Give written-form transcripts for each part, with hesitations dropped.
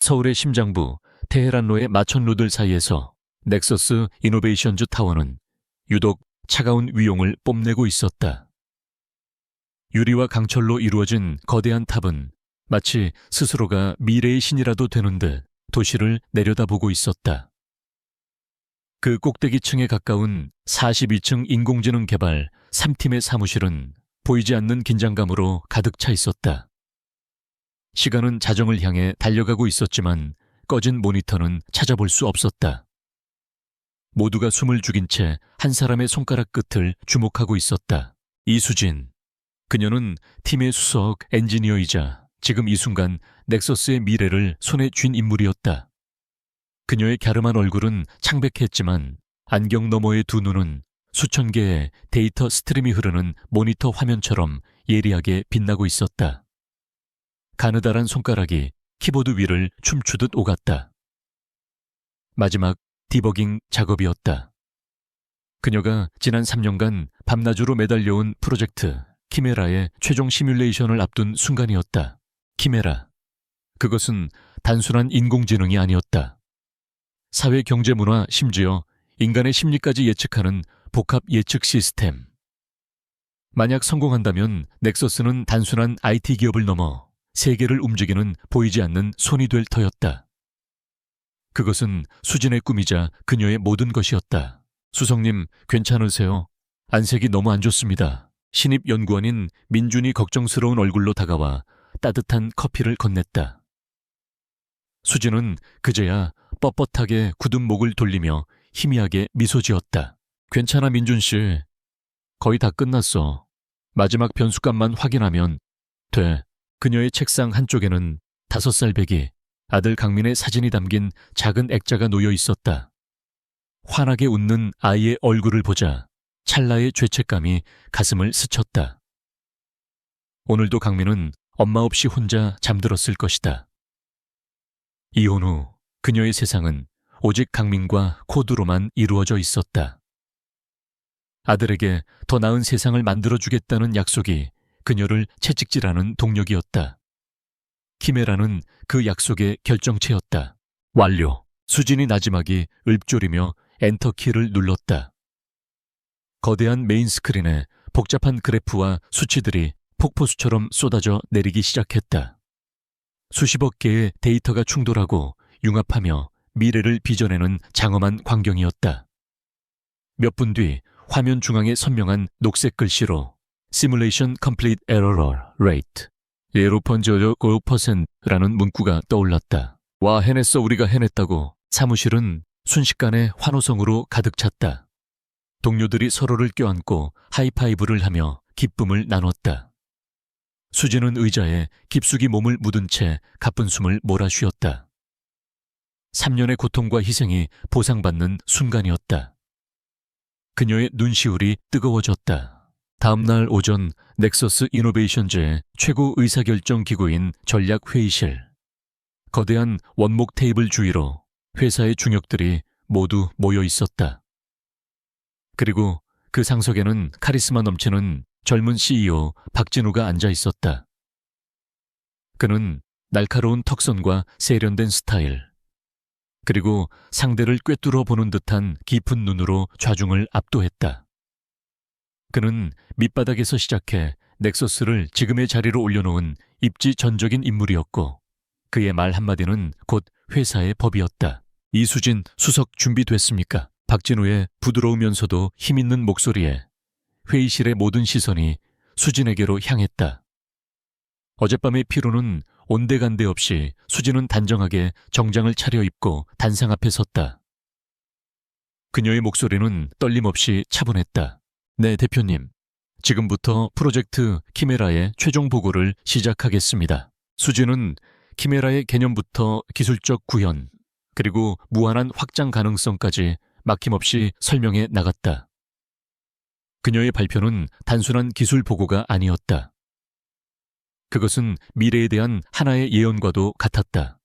서울의 심장부 테헤란로의 마천루들 사이에서 넥서스 이노베이션즈 타워는 유독 차가운 위용을 뽐내고 있었다. 유리와 강철로 이루어진 거대한 탑은 마치 스스로가 미래의 신이라도 되는 듯 도시를 내려다보고 있었다. 그 꼭대기층에 가까운 42층 인공지능 개발 3팀의 사무실은 보이지 않는 긴장감으로 가득 차 있었다. 시간은 자정을 향해 달려가고 있었지만 꺼진 모니터는 찾아볼 수 없었다. 모두가 숨을 죽인 채 한 사람의 손가락 끝을 주목하고 있었다. 이수진. 그녀는 팀의 수석 엔지니어이자 지금 이 순간 넥서스의 미래를 손에 쥔 인물이었다. 그녀의 갸름한 얼굴은 창백했지만 안경 너머의 두 눈은 수천 개의 데이터 스트림이 흐르는 모니터 화면처럼 예리하게 빛나고 있었다. 가느다란 손가락이 키보드 위를 춤추듯 오갔다. 마지막 디버깅 작업이었다. 그녀가 지난 3년간 밤낮으로 매달려온 프로젝트 키메라의 최종 시뮬레이션을 앞둔 순간이었다. 키메라. 그것은 단순한 인공지능이 아니었다. 사회, 경제, 문화, 심지어 인간의 심리까지 예측하는 복합 예측 시스템. 만약 성공한다면 넥서스는 단순한 IT 기업을 넘어 세계를 움직이는 보이지 않는 손이 될 터였다. 그것은 수진의 꿈이자 그녀의 모든 것이었다. 수석님, 괜찮으세요? 안색이 너무 안 좋습니다. 신입 연구원인 민준이 걱정스러운 얼굴로 다가와 따뜻한 커피를 건넸다. 수진은 그제야 뻣뻣하게 굳은 목을 돌리며 희미하게 미소 지었다. 괜찮아, 민준 씨. 거의 다 끝났어. 마지막 변수값만 확인하면 돼. 그녀의 책상 한쪽에는 5살 배기 아들 강민의 사진이 담긴 작은 액자가 놓여 있었다. 환하게 웃는 아이의 얼굴을 보자 찰나의 죄책감이 가슴을 스쳤다. 오늘도 강민은 엄마 없이 혼자 잠들었을 것이다. 이혼 후 그녀의 세상은 오직 강민과 코드로만 이루어져 있었다. 아들에게 더 나은 세상을 만들어주겠다는 약속이 그녀를 채찍질하는 동력이었다. 키메라는 그 약속의 결정체였다. 완료. 수진이 나지막이 읊조리며 엔터키를 눌렀다. 거대한 메인 스크린에 복잡한 그래프와 수치들이 폭포수처럼 쏟아져 내리기 시작했다. 수십억 개의 데이터가 충돌하고 융합하며 미래를 빚어내는 장엄한 광경이었다. 몇 분 뒤 화면 중앙에 선명한 녹색 글씨로 Simulation Complete Error Rate 0.05%라는 문구가 떠올랐다. 와, 해냈어. 우리가 해냈다고. 사무실은 순식간에 환호성으로 가득 찼다. 동료들이 서로를 껴안고 하이파이브를 하며 기쁨을 나눴다. 수진은 의자에 깊숙이 몸을 묻은 채 가쁜 숨을 몰아쉬었다. 3년의 고통과 희생이 보상받는 순간이었다. 그녀의 눈시울이 뜨거워졌다. 다음 날 오전 넥서스 이노베이션즈의 최고 의사결정 기구인 전략회의실. 거대한 원목 테이블 주위로 회사의 중역들이 모두 모여 있었다. 그리고 그 상석에는 카리스마 넘치는 젊은 CEO 박진우가 앉아 있었다. 그는 날카로운 턱선과 세련된 스타일, 그리고 상대를 꿰뚫어 보는 듯한 깊은 눈으로 좌중을 압도했다. 그는 밑바닥에서 시작해 넥서스를 지금의 자리로 올려놓은 입지전적인 인물이었고 그의 말 한마디는 곧 회사의 법이었다. 이수진 수석 준비됐습니까? 박진우의 부드러우면서도 힘있는 목소리에 회의실의 모든 시선이 수진에게로 향했다. 어젯밤의 피로는 온데간데 없이 수진은 단정하게 정장을 차려입고 단상 앞에 섰다. 그녀의 목소리는 떨림 없이 차분했다. 네, 대표님. 지금부터 프로젝트 키메라의 최종 보고를 시작하겠습니다. 수진은 키메라의 개념부터 기술적 구현, 그리고 무한한 확장 가능성까지 막힘없이 설명해 나갔다. 그녀의 발표는 단순한 기술 보고가 아니었다. 그것은 미래에 대한 하나의 예언과도 같았다.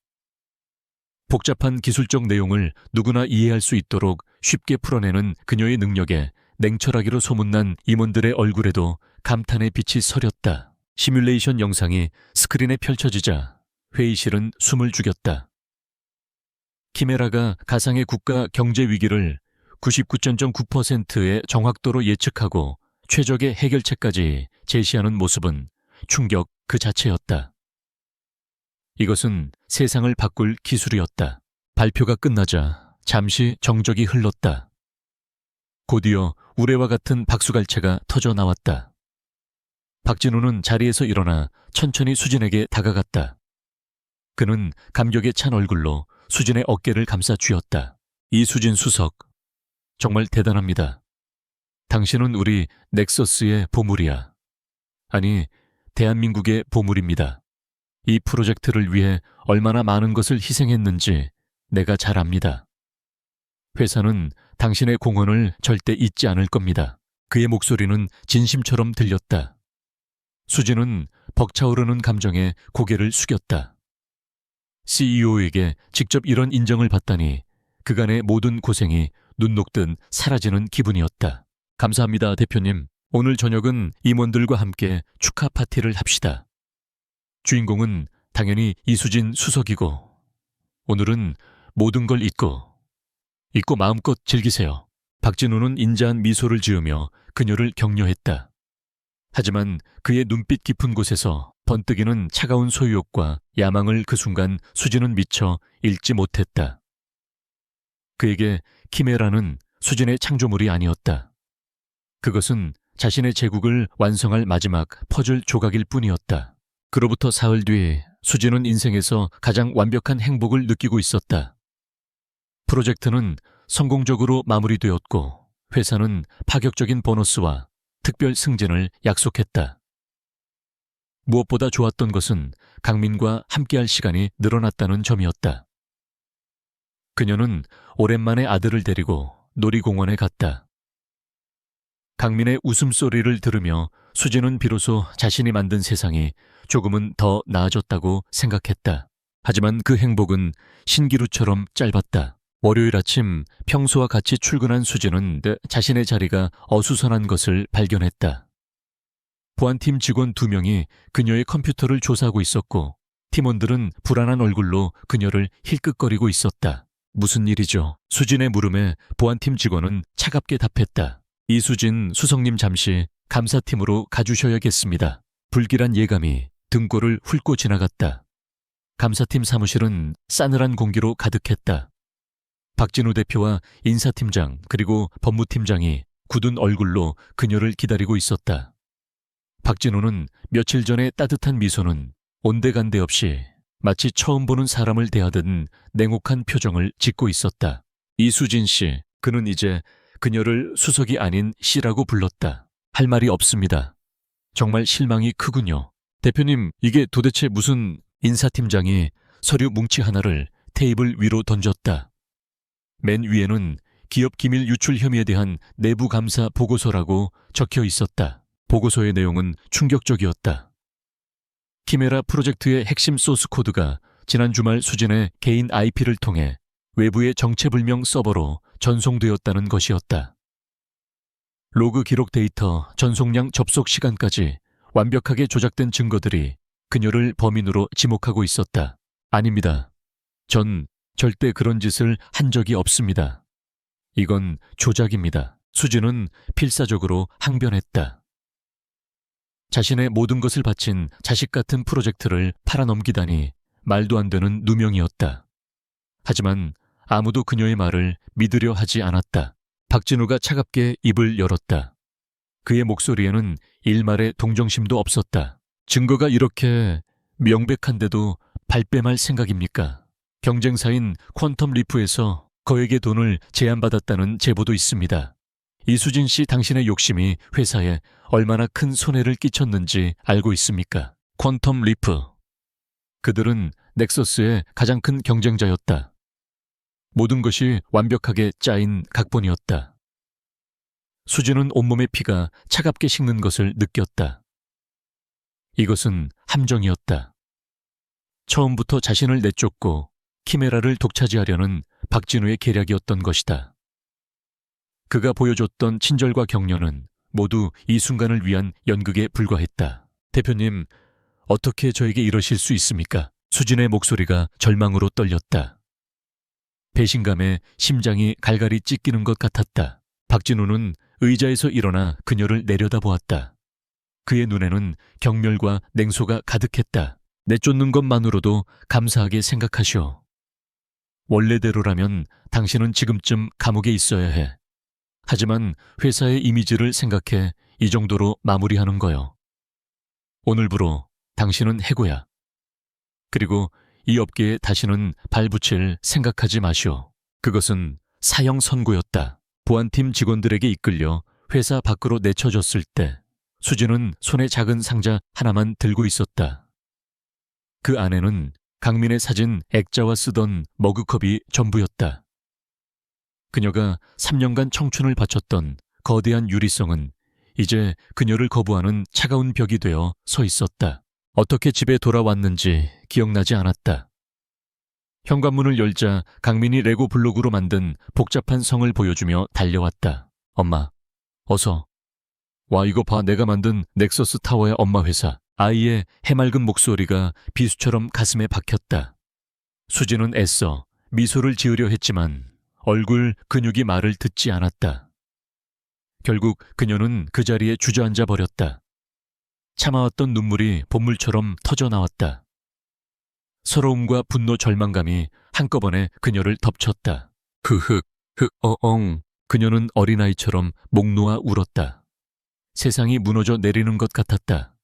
복잡한 기술적 내용을 누구나 이해할 수 있도록 쉽게 풀어내는 그녀의 능력에 냉철하기로 소문난 임원들의 얼굴에도 감탄의 빛이 서렸다. 시뮬레이션 영상이 스크린에 펼쳐지자 회의실은 숨을 죽였다. 키메라가 가상의 국가 경제 위기를 99.9%의 정확도로 예측하고 최적의 해결책까지 제시하는 모습은 충격 그 자체였다. 이것은 세상을 바꿀 기술이었다. 발표가 끝나자 잠시 정적이 흘렀다. 곧이어 우레와 같은 박수갈채가 터져 나왔다. 박진우는 자리에서 일어나 천천히 수진에게 다가갔다. 그는 감격에 찬 얼굴로 수진의 어깨를 감싸 쥐었다. 이수진 수석, 정말 대단합니다. 당신은 우리 넥서스의 보물이야. 아니, 대한민국의 보물입니다. 이 프로젝트를 위해 얼마나 많은 것을 희생했는지 내가 잘 압니다. 회사는 당신의 공헌을 절대 잊지 않을 겁니다. 그의 목소리는 진심처럼 들렸다. 수진은 벅차오르는 감정에 고개를 숙였다. CEO에게 직접 이런 인정을 받다니 그간의 모든 고생이 눈 녹듯 사라지는 기분이었다. 감사합니다, 대표님. 오늘 저녁은 임원들과 함께 축하 파티를 합시다. 주인공은 당연히 이수진 수석이고 오늘은 모든 걸 잊고 마음껏 즐기세요. 박진우는 인자한 미소를 지으며 그녀를 격려했다. 하지만 그의 눈빛 깊은 곳에서 번뜩이는 차가운 소유욕과 야망을 그 순간 수진은 미처 읽지 못했다. 그에게 키메라는 수진의 창조물이 아니었다. 그것은 자신의 제국을 완성할 마지막 퍼즐 조각일 뿐이었다. 그로부터 사흘 뒤 수진은 인생에서 가장 완벽한 행복을 느끼고 있었다. 프로젝트는 성공적으로 마무리되었고 회사는 파격적인 보너스와 특별 승진을 약속했다. 무엇보다 좋았던 것은 강민과 함께할 시간이 늘어났다는 점이었다. 그녀는 오랜만에 아들을 데리고 놀이공원에 갔다. 강민의 웃음소리를 들으며 수진은 비로소 자신이 만든 세상이 조금은 더 나아졌다고 생각했다. 하지만 그 행복은 신기루처럼 짧았다. 월요일 아침 평소와 같이 출근한 수진은 자신의 자리가 어수선한 것을 발견했다. 보안팀 직원 2명이 그녀의 컴퓨터를 조사하고 있었고 팀원들은 불안한 얼굴로 그녀를 힐끗거리고 있었다. 무슨 일이죠? 수진의 물음에 보안팀 직원은 차갑게 답했다. 이수진 수석님 잠시 감사팀으로 가주셔야겠습니다. 불길한 예감이 등골을 훑고 지나갔다. 감사팀 사무실은 싸늘한 공기로 가득했다. 박진우 대표와 인사팀장 그리고 법무팀장이 굳은 얼굴로 그녀를 기다리고 있었다. 박진우는 며칠 전의 따뜻한 미소는 온데간데 없이 마치 처음 보는 사람을 대하듯 냉혹한 표정을 짓고 있었다. 이수진 씨, 그는 이제 그녀를 수석이 아닌 씨라고 불렀다. 할 말이 없습니다. 정말 실망이 크군요. 대표님, 이게 도대체 무슨... 인사팀장이 서류 뭉치 하나를 테이블 위로 던졌다. 맨 위에는 기업 기밀 유출 혐의에 대한 내부 감사 보고서라고 적혀 있었다. 보고서의 내용은 충격적이었다. 키메라 프로젝트의 핵심 소스 코드가 지난 주말 수진의 개인 IP를 통해 외부의 정체불명 서버로 전송되었다는 것이었다. 로그 기록 데이터, 전송량 접속 시간까지 완벽하게 조작된 증거들이 그녀를 범인으로 지목하고 있었다. 아닙니다. 전 절대 그런 짓을 한 적이 없습니다. 이건 조작입니다. 수진은 필사적으로 항변했다. 자신의 모든 것을 바친 자식 같은 프로젝트를 팔아넘기다니 말도 안 되는 누명이었다. 하지만 아무도 그녀의 말을 믿으려 하지 않았다. 박진우가 차갑게 입을 열었다. 그의 목소리에는 일말의 동정심도 없었다. 증거가 이렇게 명백한데도 발뺌할 생각입니까? 경쟁사인 퀀텀 리프에서 거액의 돈을 제안받았다는 제보도 있습니다. 이수진 씨, 당신의 욕심이 회사에 얼마나 큰 손해를 끼쳤는지 알고 있습니까? 퀀텀 리프. 그들은 넥서스의 가장 큰 경쟁자였다. 모든 것이 완벽하게 짜인 각본이었다. 수진은 온몸의 피가 차갑게 식는 것을 느꼈다. 이것은 함정이었다. 처음부터 자신을 내쫓고 키메라를 독차지하려는 박진우의 계략이었던 것이다. 그가 보여줬던 친절과 격려는 모두 이 순간을 위한 연극에 불과했다. 대표님, 어떻게 저에게 이러실 수 있습니까? 수진의 목소리가 절망으로 떨렸다. 배신감에 심장이 갈갈이 찢기는 것 같았다. 박진우는 의자에서 일어나 그녀를 내려다보았다. 그의 눈에는 경멸과 냉소가 가득했다. 내쫓는 것만으로도 감사하게 생각하시오. 원래대로라면 당신은 지금쯤 감옥에 있어야 해. 하지만 회사의 이미지를 생각해 이 정도로 마무리하는 거요. 오늘부로 당신은 해고야. 그리고 이 업계에 다시는 발붙일 생각하지 마시오. 그것은 사형 선고였다. 보안팀 직원들에게 이끌려 회사 밖으로 내쳐졌을 때 수진은 손에 작은 상자 하나만 들고 있었다. 그 안에는 강민의 사진 액자와 쓰던 머그컵이 전부였다. 그녀가 3년간 청춘을 바쳤던 거대한 유리성은 이제 그녀를 거부하는 차가운 벽이 되어 서 있었다. 어떻게 집에 돌아왔는지 기억나지 않았다. 현관문을 열자 강민이 레고 블록으로 만든 복잡한 성을 보여주며 달려왔다. 엄마, 어서. 와, 이거 봐, 내가 만든 넥서스 타워의 엄마 회사. 아이의 해맑은 목소리가 비수처럼 가슴에 박혔다. 수진은 애써 미소를 지으려 했지만 얼굴 근육이 말을 듣지 않았다. 결국 그녀는 그 자리에 주저앉아 버렸다. 참아왔던 눈물이 봇물처럼 터져나왔다. 서러움과 분노, 절망감이 한꺼번에 그녀를 덮쳤다. 어엉. 그녀는 어린아이처럼 목 놓아 울었다. 세상이 무너져 내리는 것 같았다.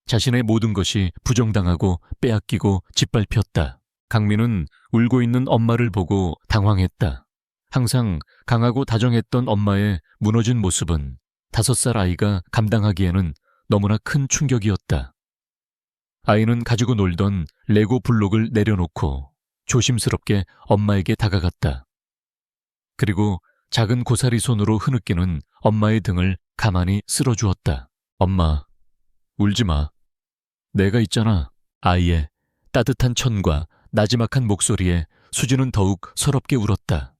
자신의 모든 것이 부정당하고 빼앗기고 짓밟혔다. 강민은 울고 있는 엄마를 보고 당황했다. 항상 강하고 다정했던 엄마의 무너진 모습은 5살 아이가 감당하기에는 너무나 큰 충격이었다. 아이는 가지고 놀던 레고 블록을 내려놓고 조심스럽게 엄마에게 다가갔다. 그리고 작은 고사리 손으로 흐느끼는 엄마의 등을 가만히 쓸어주었다. 엄마, 울지 마. 내가 있잖아. 아이의 따뜻한 천과 나지막한 목소리에 수지는 더욱 서럽게 울었다.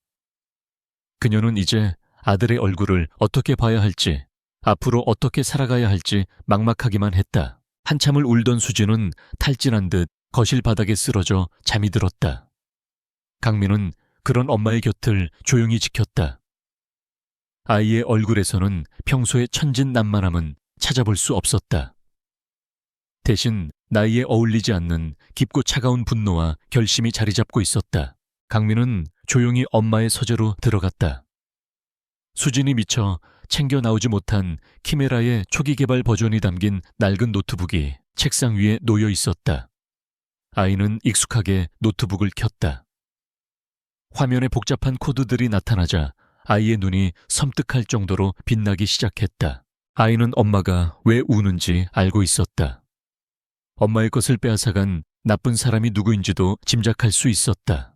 그녀는 이제 아들의 얼굴을 어떻게 봐야 할지, 앞으로 어떻게 살아가야 할지 막막하기만 했다. 한참을 울던 수지는 탈진한 듯 거실 바닥에 쓰러져 잠이 들었다. 강민은 그런 엄마의 곁을 조용히 지켰다. 아이의 얼굴에서는 평소의 천진난만함은 찾아볼 수 없었다. 대신 나이에 어울리지 않는 깊고 차가운 분노와 결심이 자리 잡고 있었다. 강민은 조용히 엄마의 서재로 들어갔다. 수진이 미쳐 챙겨 나오지 못한 키메라의 초기 개발 버전이 담긴 낡은 노트북이 책상 위에 놓여 있었다. 아이는 익숙하게 노트북을 켰다. 화면에 복잡한 코드들이 나타나자 아이의 눈이 섬뜩할 정도로 빛나기 시작했다. 아이는 엄마가 왜 우는지 알고 있었다. 엄마의 것을 빼앗아간 나쁜 사람이 누구인지도 짐작할 수 있었다.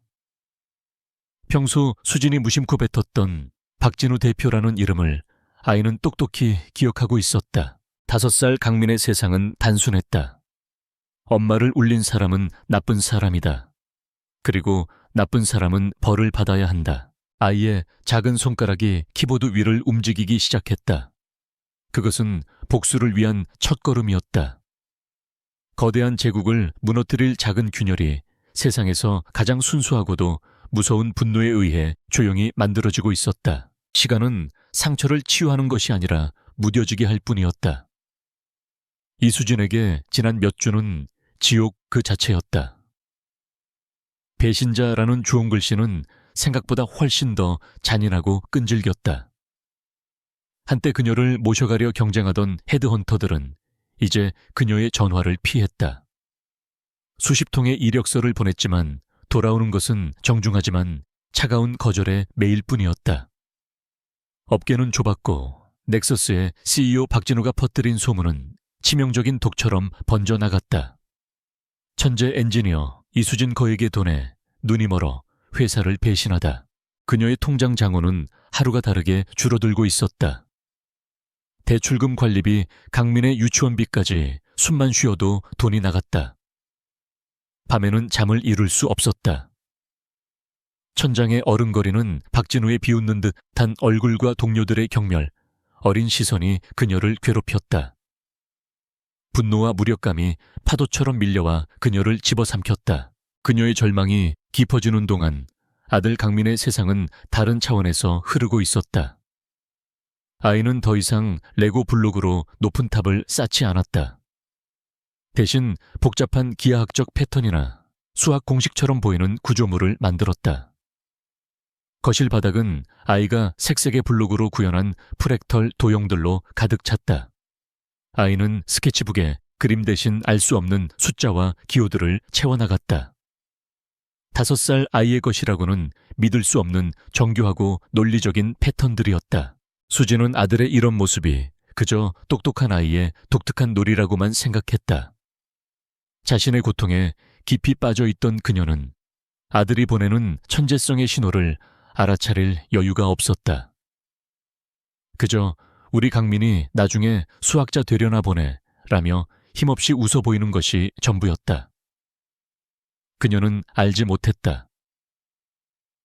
평소 수진이 무심코 뱉었던 박진우 대표라는 이름을 아이는 똑똑히 기억하고 있었다. 5살 강민의 세상은 단순했다. 엄마를 울린 사람은 나쁜 사람이다. 그리고 나쁜 사람은 벌을 받아야 한다. 아이의 작은 손가락이 키보드 위를 움직이기 시작했다. 그것은 복수를 위한 첫걸음이었다. 거대한 제국을 무너뜨릴 작은 균열이 세상에서 가장 순수하고도 무서운 분노에 의해 조용히 만들어지고 있었다. 시간은 상처를 치유하는 것이 아니라 무뎌지게 할 뿐이었다. 이수진에게 지난 몇 주는 지옥 그 자체였다. 배신자라는 주홍글씨는 생각보다 훨씬 더 잔인하고 끈질겼다. 한때 그녀를 모셔가려 경쟁하던 헤드헌터들은 이제 그녀의 전화를 피했다. 수십 통의 이력서를 보냈지만 돌아오는 것은 정중하지만 차가운 거절의 메일뿐이었다. 업계는 좁았고 넥서스의 CEO 박진우가 퍼뜨린 소문은 치명적인 독처럼 번져나갔다. 천재 엔지니어 이수진 거액의 돈에 눈이 멀어 회사를 배신하다. 그녀의 통장 잔고는 하루가 다르게 줄어들고 있었다. 대출금 관리비, 강민의 유치원비까지 숨만 쉬어도 돈이 나갔다. 밤에는 잠을 이룰 수 없었다. 천장에 어른거리는 박진우의 비웃는 듯한 얼굴과 동료들의 경멸, 어린 시선이 그녀를 괴롭혔다. 분노와 무력감이 파도처럼 밀려와 그녀를 집어삼켰다. 그녀의 절망이 깊어지는 동안 아들 강민의 세상은 다른 차원에서 흐르고 있었다. 아이는 더 이상 레고 블록으로 높은 탑을 쌓지 않았다. 대신 복잡한 기하학적 패턴이나 수학 공식처럼 보이는 구조물을 만들었다. 거실 바닥은 아이가 색색의 블록으로 구현한 프랙털 도형들로 가득 찼다. 아이는 스케치북에 그림 대신 알 수 없는 숫자와 기호들을 채워나갔다. 5살 아이의 것이라고는 믿을 수 없는 정교하고 논리적인 패턴들이었다. 수지는 아들의 이런 모습이 그저 똑똑한 아이의 독특한 놀이라고만 생각했다. 자신의 고통에 깊이 빠져있던 그녀는 아들이 보내는 천재성의 신호를 알아차릴 여유가 없었다. 그저 우리 강민이 나중에 수학자 되려나 보네 라며 힘없이 웃어 보이는 것이 전부였다. 그녀는 알지 못했다.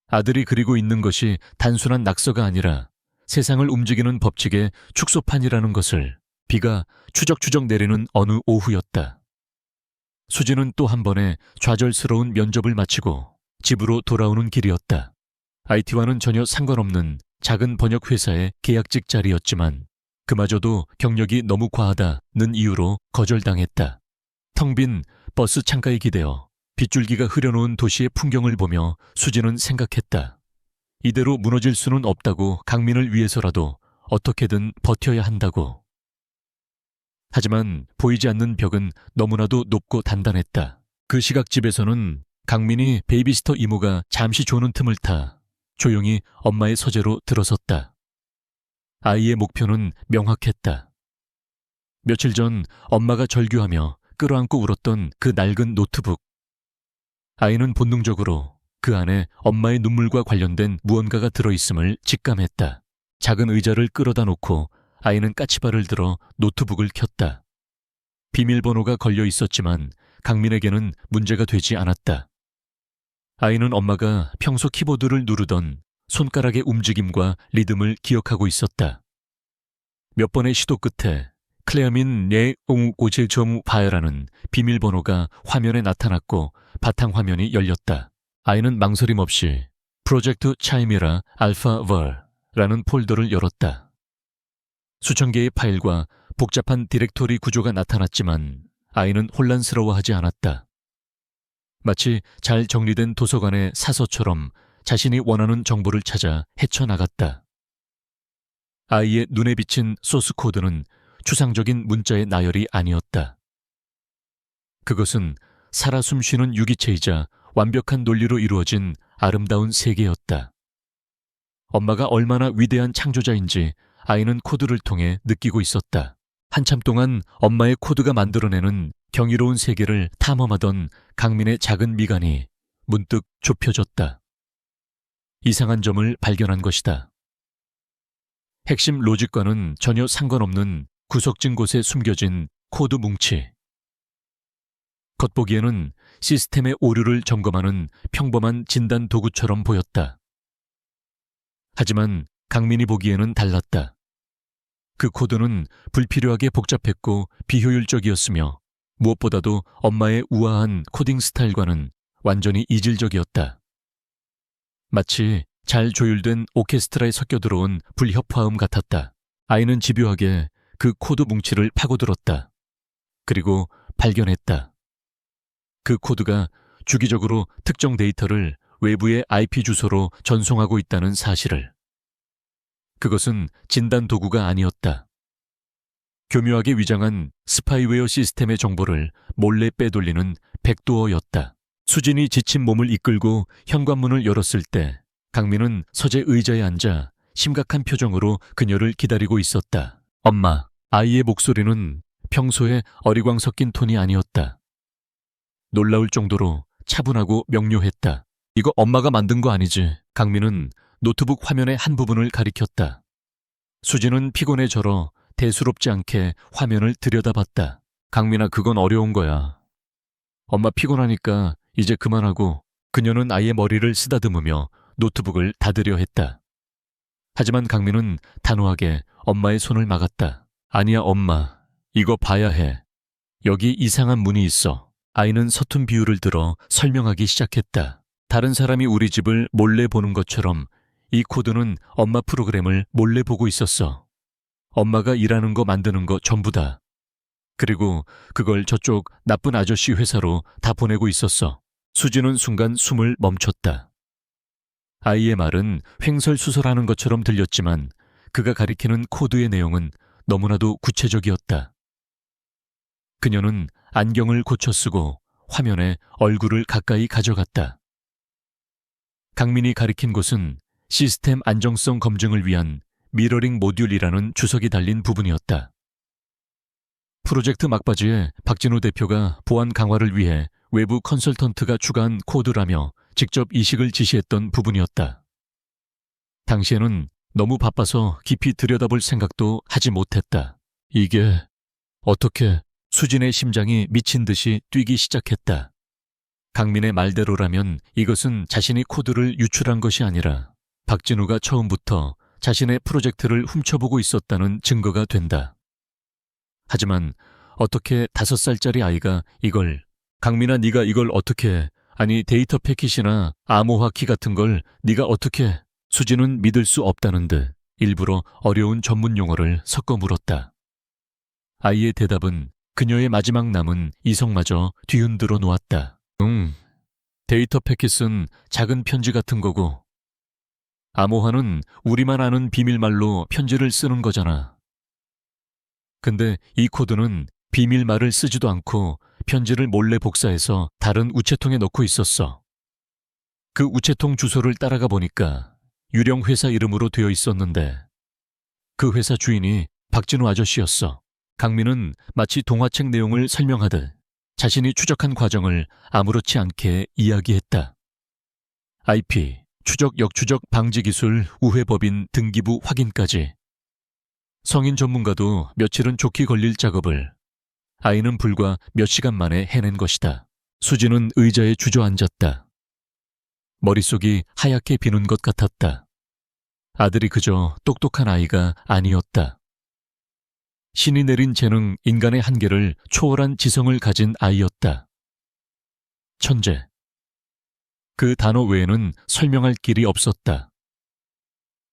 아들이 그리고 있는 것이 단순한 낙서가 아니라 세상을 움직이는 법칙의 축소판이라는 것을 비가 추적추적 내리는 어느 오후였다. 수지는 또 한 번의 좌절스러운 면접을 마치고 집으로 돌아오는 길이었다. IT와는 전혀 상관없는 작은 번역회사의 계약직 자리였지만 그마저도 경력이 너무 과하다는 이유로 거절당했다. 텅 빈 버스 창가에 기대어 빗줄기가 흐려놓은 도시의 풍경을 보며 수지는 생각했다. 이대로 무너질 수는 없다고 강민을 위해서라도 어떻게든 버텨야 한다고. 하지만 보이지 않는 벽은 너무나도 높고 단단했다. 그 시각집에서는 강민이 베이비시터 이모가 잠시 조는 틈을 타 조용히 엄마의 서재로 들어섰다. 아이의 목표는 명확했다. 며칠 전 엄마가 절규하며 끌어안고 울었던 그 낡은 노트북. 아이는 본능적으로 그 안에 엄마의 눈물과 관련된 무언가가 들어있음을 직감했다. 작은 의자를 끌어다 놓고 아이는 까치발을 들어 노트북을 켰다. 비밀번호가 걸려 있었지만 강민에게는 문제가 되지 않았다. 아이는 엄마가 평소 키보드를 누르던 손가락의 움직임과 리듬을 기억하고 있었다. 몇 번의 시도 끝에 클레어민 네옹오질점바야라는 비밀번호가 화면에 나타났고 바탕화면이 열렸다. 아이는 망설임 없이 프로젝트 차이미라 알파 벌라는 폴더를 열었다. 수천 개의 파일과 복잡한 디렉토리 구조가 나타났지만 아이는 혼란스러워하지 않았다. 마치 잘 정리된 도서관의 사서처럼 자신이 원하는 정보를 찾아 헤쳐나갔다. 아이의 눈에 비친 소스 코드는 추상적인 문자의 나열이 아니었다. 그것은 살아 숨쉬는 유기체이자 완벽한 논리로 이루어진 아름다운 세계였다. 엄마가 얼마나 위대한 창조자인지 아이는 코드를 통해 느끼고 있었다. 한참 동안 엄마의 코드가 만들어내는 경이로운 세계를 탐험하던 강민의 작은 미간이 문득 좁혀졌다. 이상한 점을 발견한 것이다. 핵심 로직과는 전혀 상관없는 구석진 곳에 숨겨진 코드 뭉치. 겉보기에는 시스템의 오류를 점검하는 평범한 진단 도구처럼 보였다. 하지만 강민이 보기에는 달랐다. 그 코드는 불필요하게 복잡했고 비효율적이었으며 무엇보다도 엄마의 우아한 코딩 스타일과는 완전히 이질적이었다. 마치 잘 조율된 오케스트라에 섞여 들어온 불협화음 같았다. 아이는 집요하게 그 코드 뭉치를 파고들었다. 그리고 발견했다. 그 코드가 주기적으로 특정 데이터를 외부의 IP 주소로 전송하고 있다는 사실을. 그것은 진단 도구가 아니었다. 교묘하게 위장한 스파이웨어 시스템의 정보를 몰래 빼돌리는 백도어였다. 수진이 지친 몸을 이끌고 현관문을 열었을 때 강민은 서재 의자에 앉아 심각한 표정으로 그녀를 기다리고 있었다. 엄마. 아이의 목소리는 평소에 어리광 섞인 톤이 아니었다. 놀라울 정도로 차분하고 명료했다. 이거 엄마가 만든 거 아니지? 강민은 노트북 화면의 한 부분을 가리켰다. 수지는 피곤해 절어 대수롭지 않게 화면을 들여다봤다. 강민아, 그건 어려운 거야. 엄마 피곤하니까 이제 그만하고. 그녀는 아이의 머리를 쓰다듬으며 노트북을 닫으려 했다. 하지만 강민은 단호하게 엄마의 손을 막았다. 아니야, 엄마. 이거 봐야 해. 여기 이상한 문이 있어. 아이는 서툰 비유를 들어 설명하기 시작했다. 다른 사람이 우리 집을 몰래 보는 것처럼 이 코드는 엄마 프로그램을 몰래 보고 있었어. 엄마가 일하는 거 만드는 거 전부 다. 그리고 그걸 저쪽 나쁜 아저씨 회사로 다 보내고 있었어. 수지는 순간 숨을 멈췄다. 아이의 말은 횡설수설하는 것처럼 들렸지만 그가 가리키는 코드의 내용은 너무나도 구체적이었다. 그녀는 안경을 고쳐 쓰고 화면에 얼굴을 가까이 가져갔다. 강민이 가리킨 곳은 시스템 안정성 검증을 위한 미러링 모듈이라는 주석이 달린 부분이었다. 프로젝트 막바지에 박진우 대표가 보안 강화를 위해 외부 컨설턴트가 추가한 코드라며 직접 이식을 지시했던 부분이었다. 당시에는 너무 바빠서 깊이 들여다볼 생각도 하지 못했다. 이게 어떻게... 수진의 심장이 미친 듯이 뛰기 시작했다. 강민의 말대로라면 이것은 자신이 코드를 유출한 것이 아니라 박진우가 처음부터 자신의 프로젝트를 훔쳐보고 있었다는 증거가 된다. 하지만 어떻게 5살짜리 아이가 이걸... 강민아, 네가 이걸 어떻게... 아니, 데이터 패킷이나 암호화키 같은 걸 네가 어떻게... 수진은 믿을 수 없다는 듯 일부러 어려운 전문 용어를 섞어 물었다. 아이의 대답은 그녀의 마지막 남은 이성마저 뒤흔들어 놓았다. 데이터 패킷은 작은 편지 같은 거고 암호화는 우리만 아는 비밀말로 편지를 쓰는 거잖아. 근데 이 코드는 비밀말을 쓰지도 않고 편지를 몰래 복사해서 다른 우체통에 넣고 있었어. 그 우체통 주소를 따라가 보니까 유령 회사 이름으로 되어 있었는데 그 회사 주인이 박진우 아저씨였어. 강민은 마치 동화책 내용을 설명하듯 자신이 추적한 과정을 아무렇지 않게 이야기했다. IP, 추적 역추적 방지 기술 우회법인 등기부 확인까지. 성인 전문가도 며칠은 좋게 걸릴 작업을 아이는 불과 몇 시간 만에 해낸 것이다. 수지는 의자에 주저앉았다. 머릿속이 하얗게 비는 것 같았다. 아들이 그저 똑똑한 아이가 아니었다. 신이 내린 재능, 인간의 한계를 초월한 지성을 가진 아이였다. 천재. 그 단어 외에는 설명할 길이 없었다.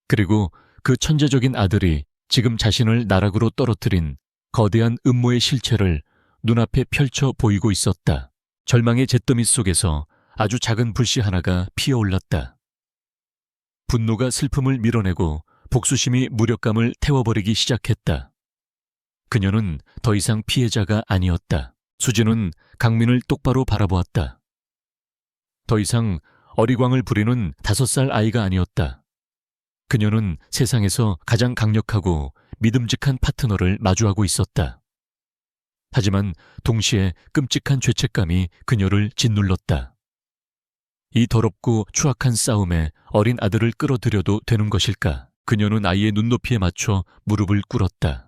그리고 그 천재적인 아들이 지금 자신을 나락으로 떨어뜨린 거대한 음모의 실체를 눈앞에 펼쳐 보이고 있었다. 절망의 잿더미 속에서 아주 작은 불씨 하나가 피어올랐다. 분노가 슬픔을 밀어내고 복수심이 무력감을 태워버리기 시작했다. 그녀는 더 이상 피해자가 아니었다. 수진은 강민을 똑바로 바라보았다. 더 이상 어리광을 부리는 5살 아이가 아니었다. 그녀는 세상에서 가장 강력하고 믿음직한 파트너를 마주하고 있었다. 하지만 동시에 끔찍한 죄책감이 그녀를 짓눌렀다. 이 더럽고 추악한 싸움에 어린 아들을 끌어들여도 되는 것일까? 그녀는 아이의 눈높이에 맞춰 무릎을 꿇었다.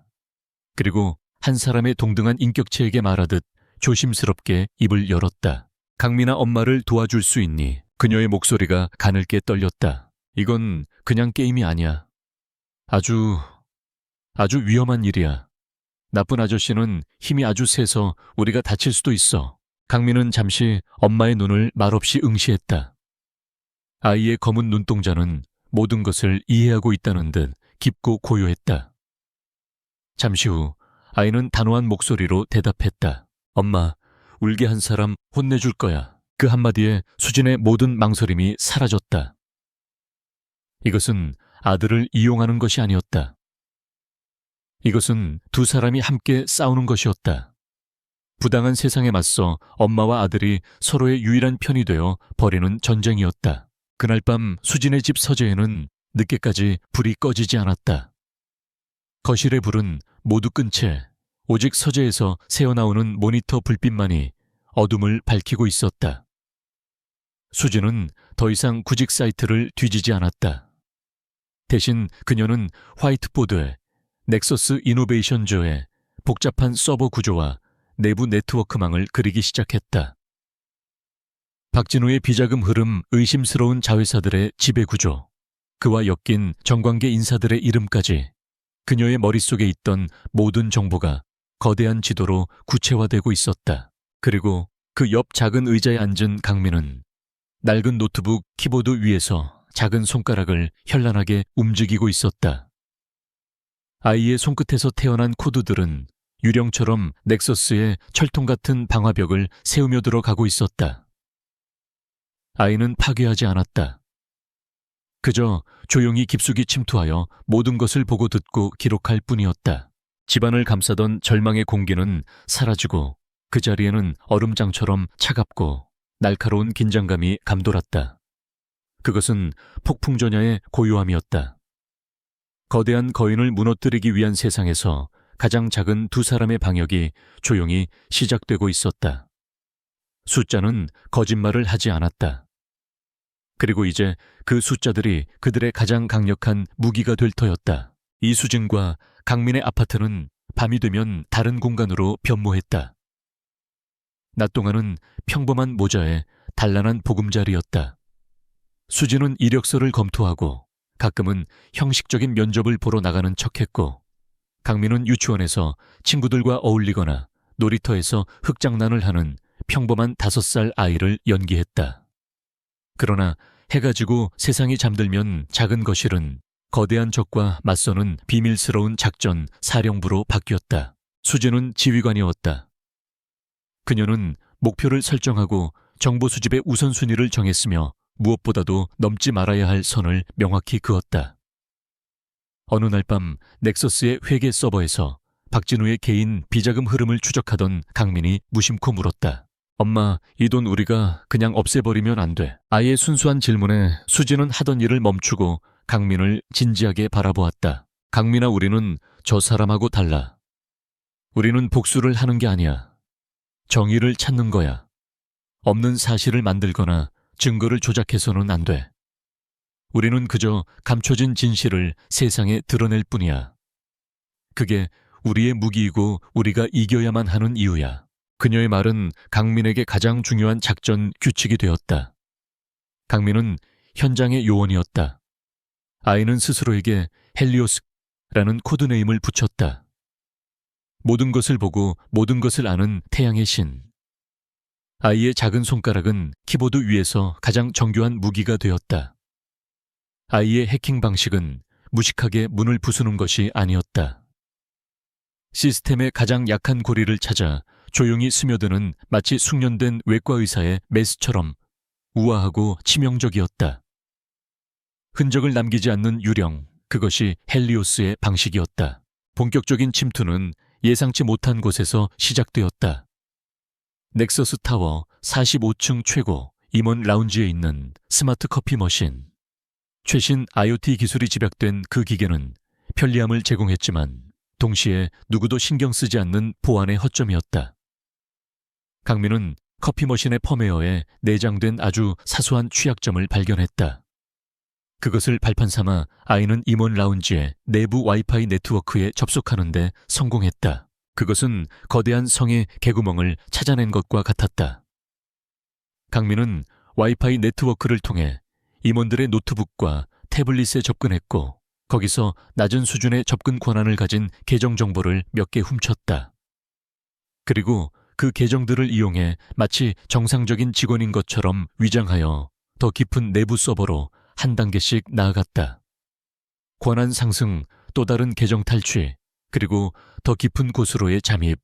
그리고 한 사람의 동등한 인격체에게 말하듯 조심스럽게 입을 열었다. 강민아, 엄마를 도와줄 수 있니? 그녀의 목소리가 가늘게 떨렸다. 이건 그냥 게임이 아니야. 아주 위험한 일이야. 나쁜 아저씨는 힘이 아주 세서 우리가 다칠 수도 있어. 강민은 잠시 엄마의 눈을 말없이 응시했다. 아이의 검은 눈동자는 모든 것을 이해하고 있다는 듯 깊고 고요했다. 잠시 후 아이는 단호한 목소리로 대답했다. 엄마, 울게 한 사람 혼내줄 거야. 그 한마디에 수진의 모든 망설임이 사라졌다. 이것은 아들을 이용하는 것이 아니었다. 이것은 두 사람이 함께 싸우는 것이었다. 부당한 세상에 맞서 엄마와 아들이 서로의 유일한 편이 되어 벌이는 전쟁이었다. 그날 밤 수진의 집 서재에는 늦게까지 불이 꺼지지 않았다. 거실의 불은 모두 끈 채 오직 서재에서 새어나오는 모니터 불빛만이 어둠을 밝히고 있었다. 수진은 더 이상 구직 사이트를 뒤지지 않았다. 대신 그녀는 화이트보드에 넥서스 이노베이션즈의 복잡한 서버 구조와 내부 네트워크망을 그리기 시작했다. 박진우의 비자금 흐름, 의심스러운 자회사들의 지배구조, 그와 엮인 정관계 인사들의 이름까지 그녀의 머릿속에 있던 모든 정보가 거대한 지도로 구체화되고 있었다. 그리고 그 옆 작은 의자에 앉은 강민은 낡은 노트북 키보드 위에서 작은 손가락을 현란하게 움직이고 있었다. 아이의 손끝에서 태어난 코드들은 유령처럼 넥서스의 철통 같은 방화벽을 세우며 들어가고 있었다. 아이는 파괴하지 않았다. 그저 조용히 깊숙이 침투하여 모든 것을 보고 듣고 기록할 뿐이었다. 집안을 감싸던 절망의 공기는 사라지고 그 자리에는 얼음장처럼 차갑고 날카로운 긴장감이 감돌았다. 그것은 폭풍전야의 고요함이었다. 거대한 거인을 무너뜨리기 위한 세상에서 가장 작은 두 사람의 방역이 조용히 시작되고 있었다. 숫자는 거짓말을 하지 않았다. 그리고 이제 그 숫자들이 그들의 가장 강력한 무기가 될 터였다. 이수진과 강민의 아파트는 밤이 되면 다른 공간으로 변모했다. 낮 동안은 평범한 모자에 단란한 보금자리였다. 수진은 이력서를 검토하고 가끔은 형식적인 면접을 보러 나가는 척했고, 강민은 유치원에서 친구들과 어울리거나 놀이터에서 흙장난을 하는 평범한 5살 아이를 연기했다. 그러나 해가 지고 세상이 잠들면 작은 거실은 거대한 적과 맞서는 비밀스러운 작전 사령부로 바뀌었다. 수진은 지휘관이었다. 그녀는 목표를 설정하고 정보 수집의 우선순위를 정했으며 무엇보다도 넘지 말아야 할 선을 명확히 그었다. 어느 날 밤 넥서스의 회계 서버에서 박진우의 개인 비자금 흐름을 추적하던 강민이 무심코 물었다. 엄마, 이 돈 우리가 그냥 없애버리면 안 돼. 아이의 순수한 질문에 수진은 하던 일을 멈추고 강민을 진지하게 바라보았다. 강민아, 우리는 저 사람하고 달라. 우리는 복수를 하는 게 아니야. 정의를 찾는 거야. 없는 사실을 만들거나 증거를 조작해서는 안 돼. 우리는 그저 감춰진 진실을 세상에 드러낼 뿐이야. 그게 우리의 무기이고 우리가 이겨야만 하는 이유야. 그녀의 말은 강민에게 가장 중요한 작전 규칙이 되었다. 강민은 현장의 요원이었다. 아이는 스스로에게 헬리오스라는 코드네임을 붙였다. 모든 것을 보고 모든 것을 아는 태양의 신. 아이의 작은 손가락은 키보드 위에서 가장 정교한 무기가 되었다. 아이의 해킹 방식은 무식하게 문을 부수는 것이 아니었다. 시스템의 가장 약한 고리를 찾아 조용히 스며드는 마치 숙련된 외과 의사의 메스처럼 우아하고 치명적이었다. 흔적을 남기지 않는 유령, 그것이 헬리오스의 방식이었다. 본격적인 침투는 예상치 못한 곳에서 시작되었다. 넥서스 타워 45층 최고 임원 라운지에 있는 스마트 커피 머신. 최신 IoT 기술이 집약된 그 기계는 편리함을 제공했지만 동시에 누구도 신경 쓰지 않는 보안의 허점이었다. 강민은 커피 머신의 펌웨어에 내장된 아주 사소한 취약점을 발견했다. 그것을 발판 삼아 아이는 임원 라운지의 내부 와이파이 네트워크에 접속하는 데 성공했다. 그것은 거대한 성의 개구멍을 찾아낸 것과 같았다. 강민은 와이파이 네트워크를 통해 임원들의 노트북과 태블릿에 접근했고 거기서 낮은 수준의 접근 권한을 가진 계정 정보를 몇 개 훔쳤다. 그리고 그 계정들을 이용해 마치 정상적인 직원인 것처럼 위장하여 더 깊은 내부 서버로 한 단계씩 나아갔다. 권한 상승, 또 다른 계정 탈취, 그리고 더 깊은 곳으로의 잠입.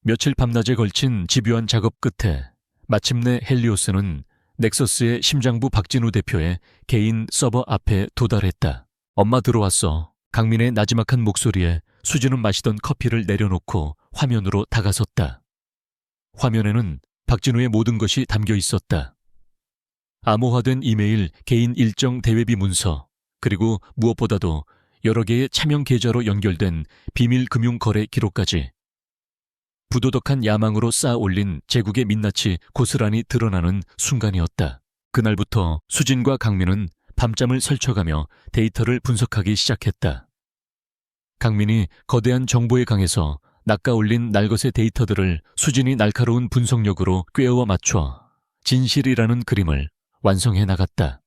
며칠 밤낮에 걸친 집요한 작업 끝에 마침내 헬리오스는 넥서스의 심장부 박진우 대표의 개인 서버 앞에 도달했다. 엄마 들어왔어. 강민의 나지막한 목소리에 수진은 마시던 커피를 내려놓고 화면으로 다가섰다. 화면에는 박진우의 모든 것이 담겨 있었다. 암호화된 이메일, 개인 일정 대외비 문서, 그리고 무엇보다도 여러 개의 차명 계좌로 연결된 비밀 금융 거래 기록까지. 부도덕한 야망으로 쌓아 올린 제국의 민낯이 고스란히 드러나는 순간이었다. 그날부터 수진과 강민은 밤잠을 설쳐가며 데이터를 분석하기 시작했다. 강민이 거대한 정보에 강해서 낚아올린 날것의 데이터들을 수진이 날카로운 분석력으로 꿰어 맞춰 진실이라는 그림을 완성해 나갔다.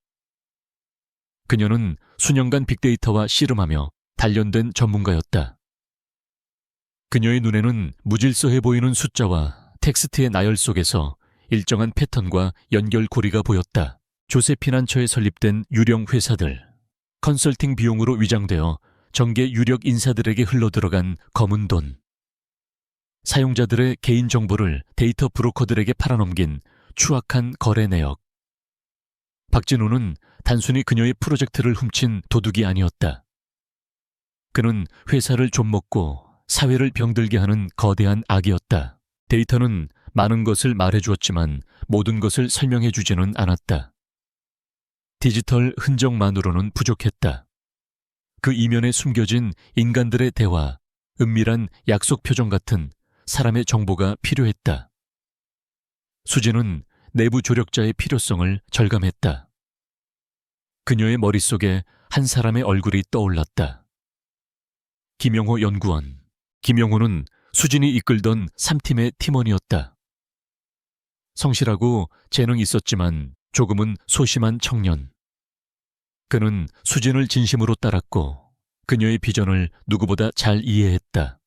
그녀는 수년간 빅데이터와 씨름하며 단련된 전문가였다. 그녀의 눈에는 무질서해 보이는 숫자와 텍스트의 나열 속에서 일정한 패턴과 연결고리가 보였다. 조세피난처에 설립된 유령 회사들, 컨설팅 비용으로 위장되어 정계 유력 인사들에게 흘러들어간 검은 돈, 사용자들의 개인정보를 데이터 브로커들에게 팔아넘긴 추악한 거래 내역. 박진우는 단순히 그녀의 프로젝트를 훔친 도둑이 아니었다. 그는 회사를 좀먹고 사회를 병들게 하는 거대한 악이었다. 데이터는 많은 것을 말해주었지만 모든 것을 설명해주지는 않았다. 디지털 흔적만으로는 부족했다. 그 이면에 숨겨진 인간들의 대화, 은밀한 약속 표정 같은 사람의 정보가 필요했다. 수지는 내부 조력자의 필요성을 절감했다. 그녀의 머릿속에 한 사람의 얼굴이 떠올랐다. 김영호 연구원. 김영호는 수진이 이끌던 3팀의 팀원이었다. 성실하고 재능이 있었지만 조금은 소심한 청년. 그는 수진을 진심으로 따랐고 그녀의 비전을 누구보다 잘 이해했다.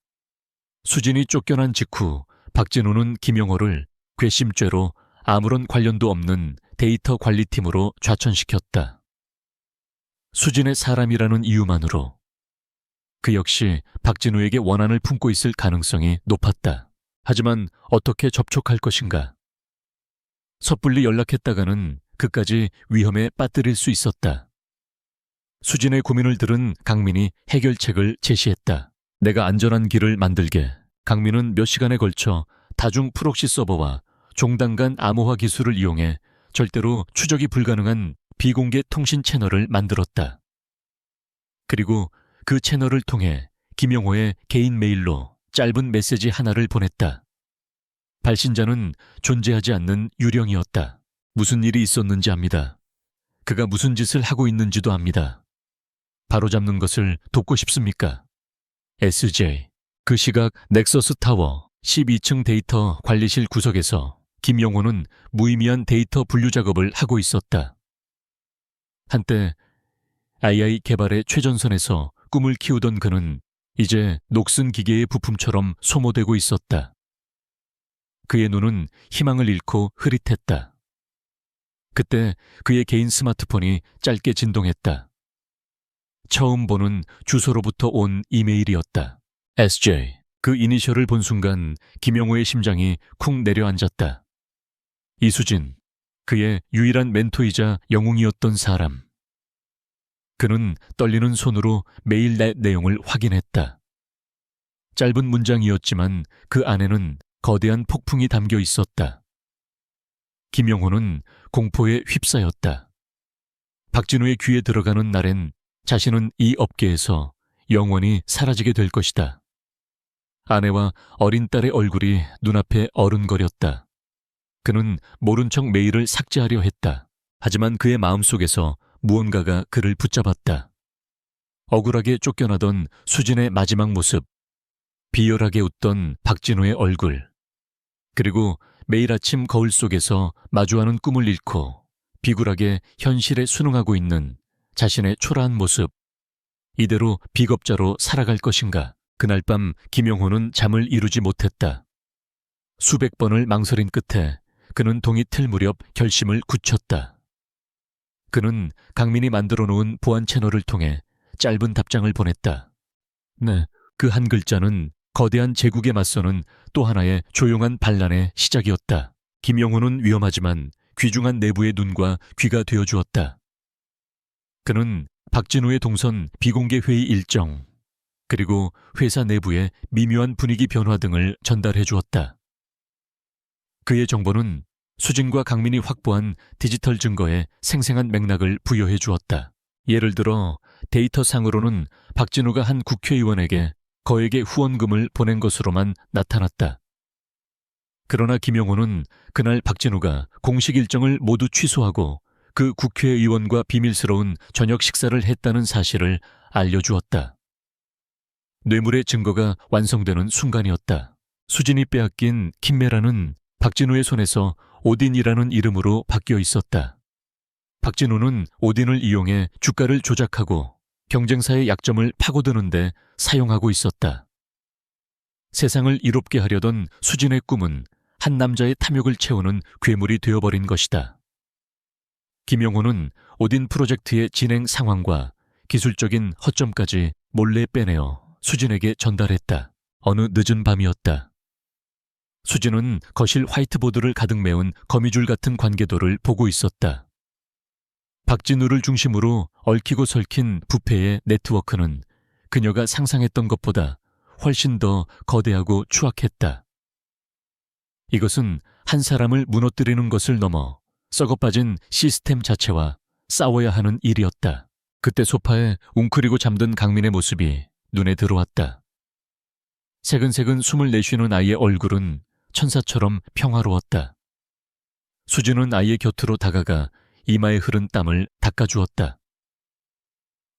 수진이 쫓겨난 직후 박진우는 김영호를 괘씸죄로 아무런 관련도 없는 데이터 관리팀으로 좌천시켰다. 수진의 사람이라는 이유만으로 그 역시 박진우에게 원한을 품고 있을 가능성이 높았다. 하지만 어떻게 접촉할 것인가? 섣불리 연락했다가는 그까지 위험에 빠뜨릴 수 있었다. 수진의 고민을 들은 강민이 해결책을 제시했다. 내가 안전한 길을 만들게. 강민은 몇 시간에 걸쳐 다중 프록시 서버와 종단 간 암호화 기술을 이용해 절대로 추적이 불가능한 비공개 통신 채널을 만들었다. 그리고 그 채널을 통해 김영호의 개인 메일로 짧은 메시지 하나를 보냈다. 발신자는 존재하지 않는 유령이었다. 무슨 일이 있었는지 압니다. 그가 무슨 짓을 하고 있는지도 압니다. 바로잡는 것을 돕고 싶습니까? SJ. 그 시각 넥서스 타워 12층 데이터 관리실 구석에서 김영호는 무의미한 데이터 분류 작업을 하고 있었다. 한때 AI 개발의 최전선에서 꿈을 키우던 그는 이제 녹슨 기계의 부품처럼 소모되고 있었다. 그의 눈은 희망을 잃고 흐릿했다. 그때 그의 개인 스마트폰이 짧게 진동했다. 처음 보는 주소로부터 온 이메일이었다. SJ. 그 이니셜을 본 순간 김영호의 심장이 쿵 내려앉았다. 이수진. 그의 유일한 멘토이자 영웅이었던 사람. 그는 떨리는 손으로 메일 내용을 확인했다. 짧은 문장이었지만 그 안에는 거대한 폭풍이 담겨 있었다. 김영호는 공포에 휩싸였다. 박진우의 귀에 들어가는 날엔 자신은 이 업계에서 영원히 사라지게 될 것이다. 아내와 어린 딸의 얼굴이 눈앞에 어른거렸다. 그는 모른 척 메일을 삭제하려 했다. 하지만 그의 마음속에서 무언가가 그를 붙잡았다. 억울하게 쫓겨나던 수진의 마지막 모습, 비열하게 웃던 박진우의 얼굴, 그리고 매일 아침 거울 속에서 마주하는 꿈을 잃고 비굴하게 현실에 순응하고 있는 자신의 초라한 모습. 이대로 비겁자로 살아갈 것인가? 그날 밤 김영호는 잠을 이루지 못했다. 수백 번을 망설인 끝에 그는 동이 틀 무렵 결심을 굳혔다. 그는 강민이 만들어 놓은 보안 채널을 통해 짧은 답장을 보냈다. 네, 그 한 글자는 거대한 제국에 맞서는 또 하나의 조용한 반란의 시작이었다. 김영호는 위험하지만 귀중한 내부의 눈과 귀가 되어주었다. 그는 박진우의 동선 비공개 회의 일정, 그리고 회사 내부의 미묘한 분위기 변화 등을 전달해 주었다. 그의 정보는 수진과 강민이 확보한 디지털 증거에 생생한 맥락을 부여해 주었다. 예를 들어 데이터상으로는 박진우가 한 국회의원에게 거액의 후원금을 보낸 것으로만 나타났다. 그러나 김영호는 그날 박진우가 공식 일정을 모두 취소하고 그 국회의원과 비밀스러운 저녁 식사를 했다는 사실을 알려주었다. 뇌물의 증거가 완성되는 순간이었다. 수진이 빼앗긴 킴메라는 박진우의 손에서 오딘이라는 이름으로 바뀌어 있었다. 박진우는 오딘을 이용해 주가를 조작하고 경쟁사의 약점을 파고드는데 사용하고 있었다. 세상을 이롭게 하려던 수진의 꿈은 한 남자의 탐욕을 채우는 괴물이 되어버린 것이다. 김용호는 오딘 프로젝트의 진행 상황과 기술적인 허점까지 몰래 빼내어 수진에게 전달했다. 어느 늦은 밤이었다. 수진은 거실 화이트보드를 가득 메운 거미줄 같은 관계도를 보고 있었다. 박진우를 중심으로 얽히고 설킨 부패의 네트워크는 그녀가 상상했던 것보다 훨씬 더 거대하고 추악했다. 이것은 한 사람을 무너뜨리는 것을 넘어 썩어빠진 시스템 자체와 싸워야 하는 일이었다. 그때 소파에 웅크리고 잠든 강민의 모습이 눈에 들어왔다. 새근새근 숨을 내쉬는 아이의 얼굴은 천사처럼 평화로웠다. 수진은 아이의 곁으로 다가가 이마에 흐른 땀을 닦아주었다.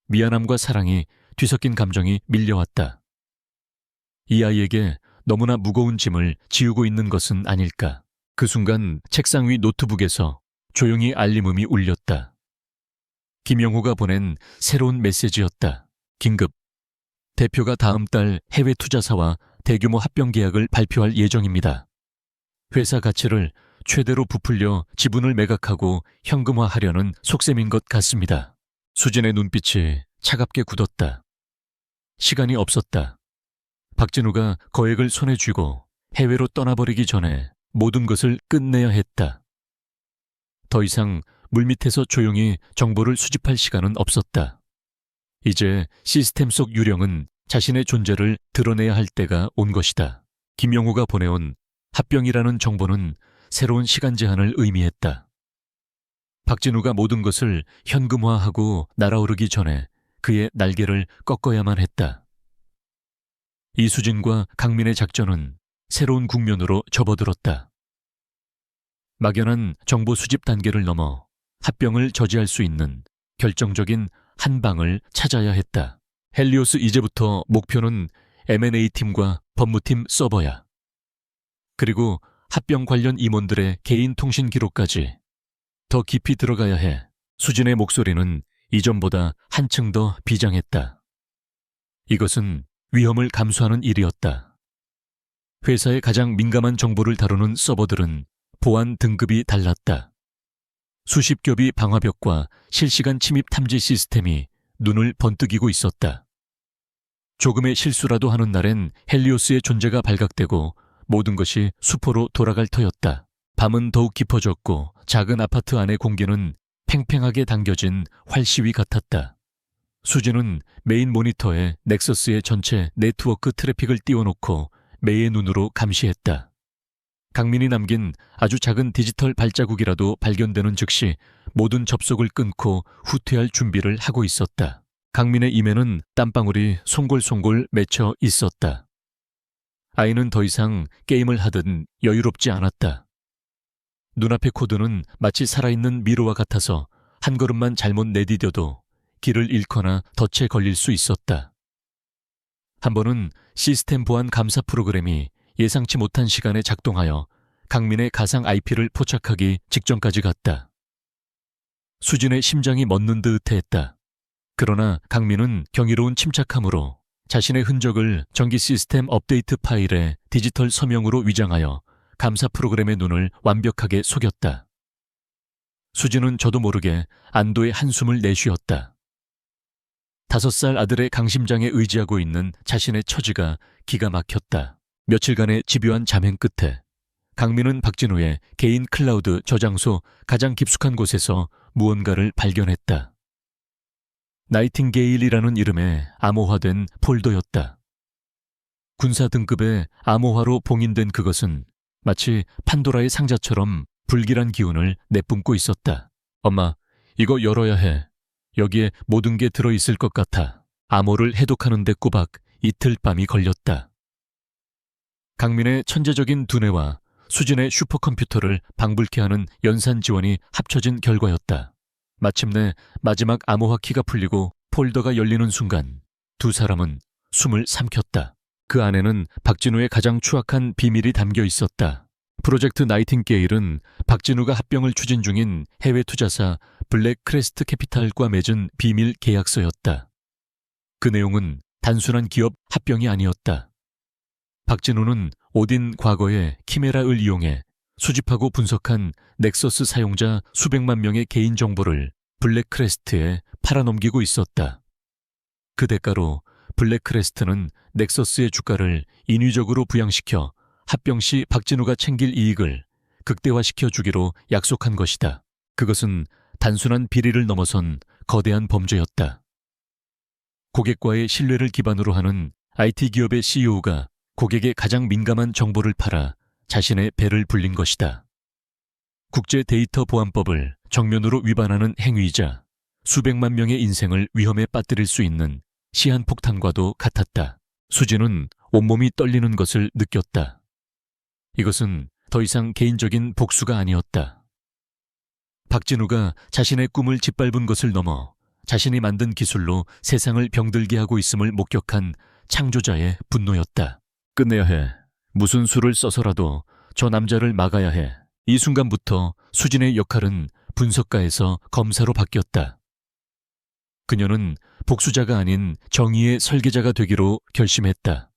미안함과 사랑이 뒤섞인 감정이 밀려왔다. 이 아이에게 너무나 무거운 짐을 지우고 있는 것은 아닐까. 그 순간 책상 위 노트북에서 조용히 알림음이 울렸다. 김영호가 보낸 새로운 메시지였다. 긴급. 대표가 다음 달 해외 투자사와 대규모 합병 계약을 발표할 예정입니다. 회사 가치를 최대로 부풀려 지분을 매각하고 현금화하려는 속셈인 것 같습니다. 수진의 눈빛이 차갑게 굳었다. 시간이 없었다. 박진우가 거액을 손에 쥐고 해외로 떠나버리기 전에 모든 것을 끝내야 했다. 더 이상 물밑에서 조용히 정보를 수집할 시간은 없었다. 이제 시스템 속 유령은 자신의 존재를 드러내야 할 때가 온 것이다. 김영호가 보내온 합병이라는 정보는 새로운 시간 제한을 의미했다. 박진우가 모든 것을 현금화하고 날아오르기 전에 그의 날개를 꺾어야만 했다. 이수진과 강민의 작전은 새로운 국면으로 접어들었다. 막연한 정보 수집 단계를 넘어 합병을 저지할 수 있는 결정적인 한 방을 찾아야 했다. 헬리오스 이제부터 목표는 M&A팀과 법무팀 서버야. 그리고 합병 관련 임원들의 개인 통신 기록까지 더 깊이 들어가야 해. 수진의 목소리는 이전보다 한층 더 비장했다. 이것은 위험을 감수하는 일이었다. 회사의 가장 민감한 정보를 다루는 서버들은 보안 등급이 달랐다. 수십 겹의 방화벽과 실시간 침입 탐지 시스템이 눈을 번뜩이고 있었다. 조금의 실수라도 하는 날엔 헬리오스의 존재가 발각되고 모든 것이 수포로 돌아갈 터였다. 밤은 더욱 깊어졌고 작은 아파트 안의 공기는 팽팽하게 당겨진 활시위 같았다. 수진은 메인 모니터에 넥서스의 전체 네트워크 트래픽을 띄워놓고 매의 눈으로 감시했다. 강민이 남긴 아주 작은 디지털 발자국이라도 발견되는 즉시 모든 접속을 끊고 후퇴할 준비를 하고 있었다. 강민의 입에는 땀방울이 송골송골 맺혀 있었다. 아이는 더 이상 게임을 하듯 여유롭지 않았다. 눈앞의 코드는 마치 살아있는 미로와 같아서 한 걸음만 잘못 내디뎌도 길을 잃거나 덫에 걸릴 수 있었다. 한 번은 시스템 보안 감사 프로그램이 예상치 못한 시간에 작동하여 강민의 가상 IP를 포착하기 직전까지 갔다. 수진의 심장이 멎는 듯 했다. 그러나 강민은 경이로운 침착함으로 자신의 흔적을 전기 시스템 업데이트 파일에 디지털 서명으로 위장하여 감사 프로그램의 눈을 완벽하게 속였다. 수진은 저도 모르게 안도의 한숨을 내쉬었다. 5살 아들의 강심장에 의지하고 있는 자신의 처지가 기가 막혔다. 며칠간의 집요한 잠행 끝에 강민은 박진우의 개인 클라우드 저장소 가장 깊숙한 곳에서 무언가를 발견했다. 나이팅게일이라는 이름의 암호화된 폴더였다. 군사 등급의 암호화로 봉인된 그것은 마치 판도라의 상자처럼 불길한 기운을 내뿜고 있었다. 엄마, 이거 열어야 해. 여기에 모든 게 들어있을 것 같아. 암호를 해독하는 데 꼬박 이틀 밤이 걸렸다. 강민의 천재적인 두뇌와 수진의 슈퍼컴퓨터를 방불케 하는 연산 지원이 합쳐진 결과였다. 마침내 마지막 암호화 키가 풀리고 폴더가 열리는 순간 두 사람은 숨을 삼켰다. 그 안에는 박진우의 가장 추악한 비밀이 담겨 있었다. 프로젝트 나이팅게일은 박진우가 합병을 추진 중인 해외 투자사 블랙 크레스트 캐피탈과 맺은 비밀 계약서였다. 그 내용은 단순한 기업 합병이 아니었다. 박진우는 오딘 과거에 키메라를 이용해 수집하고 분석한 넥서스 사용자 수백만 명의 개인정보를 블랙크레스트에 팔아넘기고 있었다. 그 대가로 블랙크레스트는 넥서스의 주가를 인위적으로 부양시켜 합병 시 박진우가 챙길 이익을 극대화시켜 주기로 약속한 것이다. 그것은 단순한 비리를 넘어선 거대한 범죄였다. 고객과의 신뢰를 기반으로 하는 IT 기업의 CEO가 고객의 가장 민감한 정보를 팔아 자신의 배를 불린 것이다. 국제 데이터 보안법을 정면으로 위반하는 행위이자 수백만 명의 인생을 위험에 빠뜨릴 수 있는 시한폭탄과도 같았다. 수진은 온몸이 떨리는 것을 느꼈다. 이것은 더 이상 개인적인 복수가 아니었다. 박진우가 자신의 꿈을 짓밟은 것을 넘어 자신이 만든 기술로 세상을 병들게 하고 있음을 목격한 창조자의 분노였다. 끝내야 해. 무슨 수를 써서라도 저 남자를 막아야 해. 이 순간부터 수진의 역할은 분석가에서 검사로 바뀌었다. 그녀는 복수자가 아닌 정의의 설계자가 되기로 결심했다.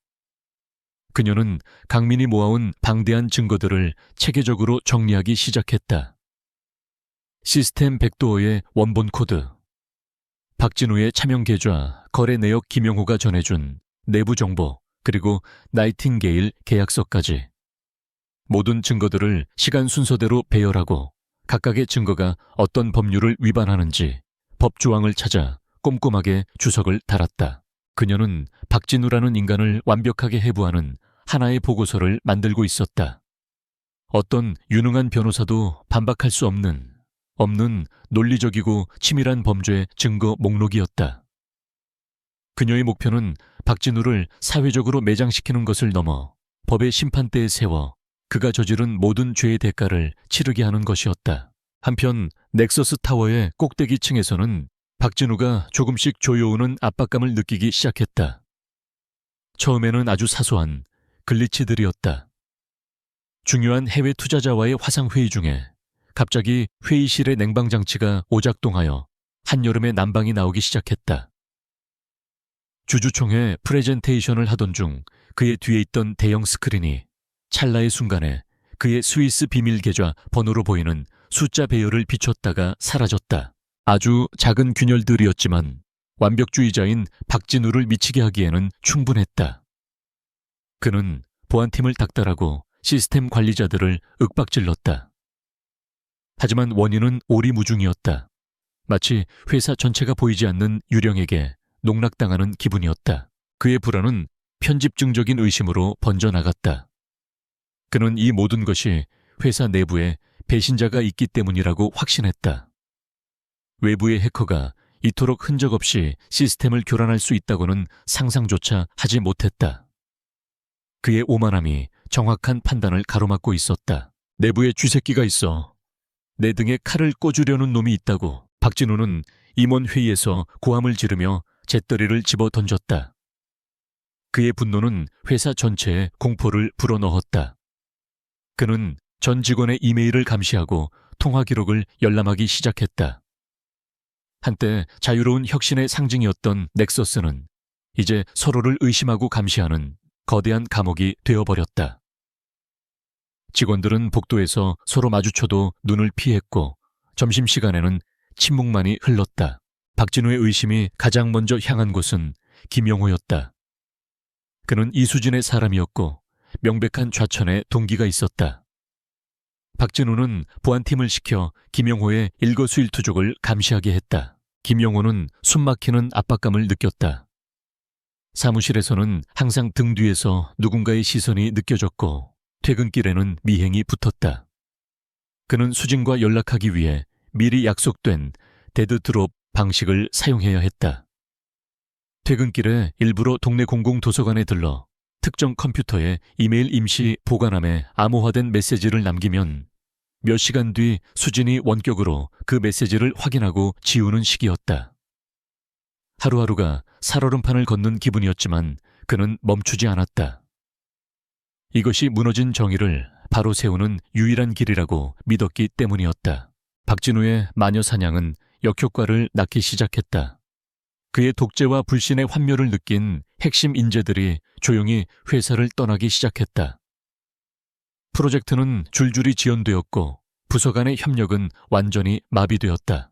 그녀는 강민이 모아온 방대한 증거들을 체계적으로 정리하기 시작했다. 시스템 백도어의 원본 코드, 박진우의 차명 계좌, 거래 내역 김영호가 전해준 내부 정보, 그리고 나이팅게일 계약서까지. 모든 증거들을 시간 순서대로 배열하고 각각의 증거가 어떤 법률을 위반하는지 법조항을 찾아 꼼꼼하게 주석을 달았다. 그녀는 박진우라는 인간을 완벽하게 해부하는 하나의 보고서를 만들고 있었다. 어떤 유능한 변호사도 반박할 수 없는 논리적이고 치밀한 범죄 증거 목록이었다. 그녀의 목표는 박진우를 사회적으로 매장시키는 것을 넘어 법의 심판대에 세워 그가 저지른 모든 죄의 대가를 치르게 하는 것이었다. 한편 넥서스 타워의 꼭대기층에서는 박진우가 조금씩 조여오는 압박감을 느끼기 시작했다. 처음에는 아주 사소한 글리치들이었다. 중요한 해외 투자자와의 화상회의 중에 갑자기 회의실의 냉방장치가 오작동하여 한여름의 난방이 나오기 시작했다. 주주총회 프레젠테이션을 하던 중 그의 뒤에 있던 대형 스크린이 찰나의 순간에 그의 스위스 비밀 계좌 번호로 보이는 숫자 배열을 비췄다가 사라졌다. 아주 작은 균열들이었지만 완벽주의자인 박진우를 미치게 하기에는 충분했다. 그는 보안팀을 닥달하고 시스템 관리자들을 윽박질렀다. 하지만 원인은 오리무중이었다. 마치 회사 전체가 보이지 않는 유령에게 농락당하는 기분이었다. 그의 불안은 편집증적인 의심으로 번져나갔다. 그는 이 모든 것이 회사 내부에 배신자가 있기 때문이라고 확신했다. 외부의 해커가 이토록 흔적 없이 시스템을 교란할 수 있다고는 상상조차 하지 못했다. 그의 오만함이 정확한 판단을 가로막고 있었다. 내부에 쥐새끼가 있어. 내 등에 칼을 꽂으려는 놈이 있다고. 박진우는 임원회의에서 고함을 지르며 잿더리를 집어 던졌다. 그의 분노는 회사 전체에 공포를 불어넣었다. 그는 전 직원의 이메일을 감시하고 통화 기록을 열람하기 시작했다. 한때 자유로운 혁신의 상징이었던 넥서스는 이제 서로를 의심하고 감시하는 거대한 감옥이 되어버렸다. 직원들은 복도에서 서로 마주쳐도 눈을 피했고 점심시간에는 침묵만이 흘렀다. 박진우의 의심이 가장 먼저 향한 곳은 김영호였다. 그는 이수진의 사람이었고 명백한 좌천의 동기가 있었다. 박진우는 보안팀을 시켜 김영호의 일거수일투족을 감시하게 했다. 김영호는 숨막히는 압박감을 느꼈다. 사무실에서는 항상 등 뒤에서 누군가의 시선이 느껴졌고 퇴근길에는 미행이 붙었다. 그는 수진과 연락하기 위해 미리 약속된 데드드롭 방식을 사용해야 했다. 퇴근길에 일부러 동네 공공도서관에 들러 특정 컴퓨터에 이메일 임시 보관함에 암호화된 메시지를 남기면 몇 시간 뒤 수진이 원격으로 그 메시지를 확인하고 지우는 식이었다. 하루하루가 살얼음판을 걷는 기분이었지만 그는 멈추지 않았다. 이것이 무너진 정의를 바로 세우는 유일한 길이라고 믿었기 때문이었다. 박진우의 마녀 사냥은 역효과를 낳기 시작했다. 그의 독재와 불신의 환멸을 느낀 핵심 인재들이 조용히 회사를 떠나기 시작했다. 프로젝트는 줄줄이 지연되었고 부서 간의 협력은 완전히 마비되었다.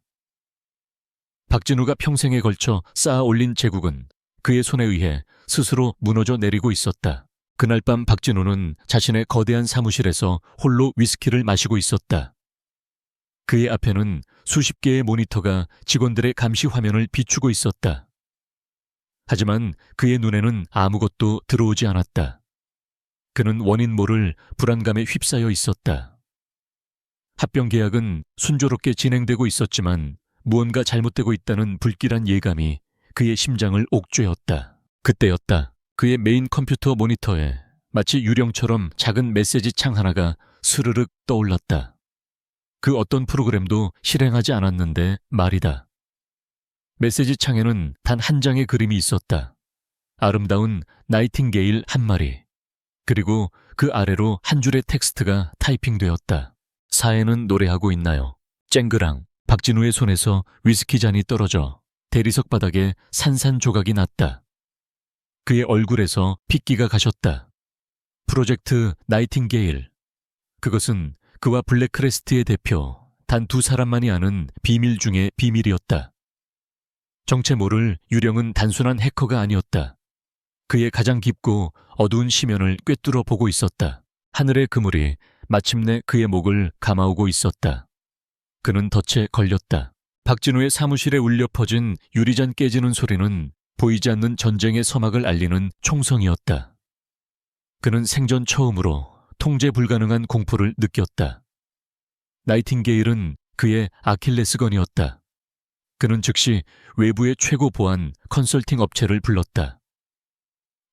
박진우가 평생에 걸쳐 쌓아 올린 제국은 그의 손에 의해 스스로 무너져 내리고 있었다. 그날 밤 박진우는 자신의 거대한 사무실에서 홀로 위스키를 마시고 있었다. 그의 앞에는 수십 개의 모니터가 직원들의 감시 화면을 비추고 있었다. 하지만 그의 눈에는 아무것도 들어오지 않았다. 그는 원인 모를 불안감에 휩싸여 있었다. 합병 계약은 순조롭게 진행되고 있었지만 무언가 잘못되고 있다는 불길한 예감이 그의 심장을 옥죄었다. 그때였다. 그의 메인 컴퓨터 모니터에 마치 유령처럼 작은 메시지 창 하나가 스르륵 떠올랐다. 그 어떤 프로그램도 실행하지 않았는데 말이다. 메시지 창에는 단 한 장의 그림이 있었다. 아름다운 나이팅게일 한 마리. 그리고 그 아래로 한 줄의 텍스트가 타이핑되었다. 사회는 노래하고 있나요? 쨍그랑. 박진우의 손에서 위스키 잔이 떨어져 대리석 바닥에 산산조각이 났다. 그의 얼굴에서 핏기가 가셨다. 프로젝트 나이팅게일. 그것은 그와 블랙크레스트의 대표 단 두 사람만이 아는 비밀 중의 비밀이었다. 정체 모를 유령은 단순한 해커가 아니었다. 그의 가장 깊고 어두운 심연을 꿰뚫어 보고 있었다. 하늘의 그물이 마침내 그의 목을 감아오고 있었다. 그는 덫에 걸렸다. 박진우의 사무실에 울려 퍼진 유리잔 깨지는 소리는 보이지 않는 전쟁의 서막을 알리는 총성이었다. 그는 생전 처음으로 통제 불가능한 공포를 느꼈다. 나이팅게일은 그의 아킬레스건이었다. 그는 즉시 외부의 최고 보안 컨설팅 업체를 불렀다.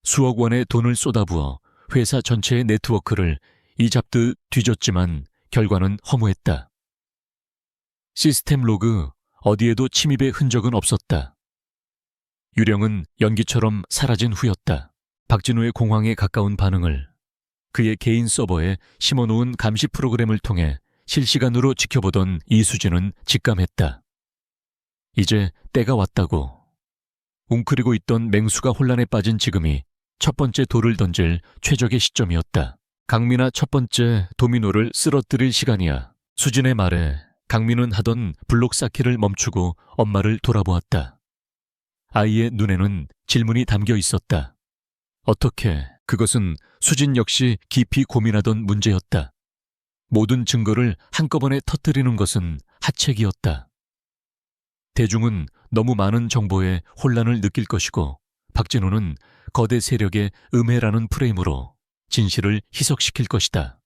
수억 원의 돈을 쏟아부어 회사 전체의 네트워크를 이잡듯 뒤졌지만 결과는 허무했다. 시스템 로그 어디에도 침입의 흔적은 없었다. 유령은 연기처럼 사라진 후였다. 박진우의 공황에 가까운 반응을 그의 개인 서버에 심어놓은 감시 프로그램을 통해 실시간으로 지켜보던 이수진은 직감했다. 이제 때가 왔다고. 웅크리고 있던 맹수가 혼란에 빠진 지금이 첫 번째 돌을 던질 최적의 시점이었다. 강민아, 첫 번째 도미노를 쓰러뜨릴 시간이야. 수진의 말에 강민은 하던 블록 쌓기를 멈추고 엄마를 돌아보았다. 아이의 눈에는 질문이 담겨 있었다. 어떻게? 그것은 수진 역시 깊이 고민하던 문제였다. 모든 증거를 한꺼번에 터뜨리는 것은 하책이었다. 대중은 너무 많은 정보에 혼란을 느낄 것이고 박진우는 거대 세력의 음해라는 프레임으로 진실을 희석시킬 것이다.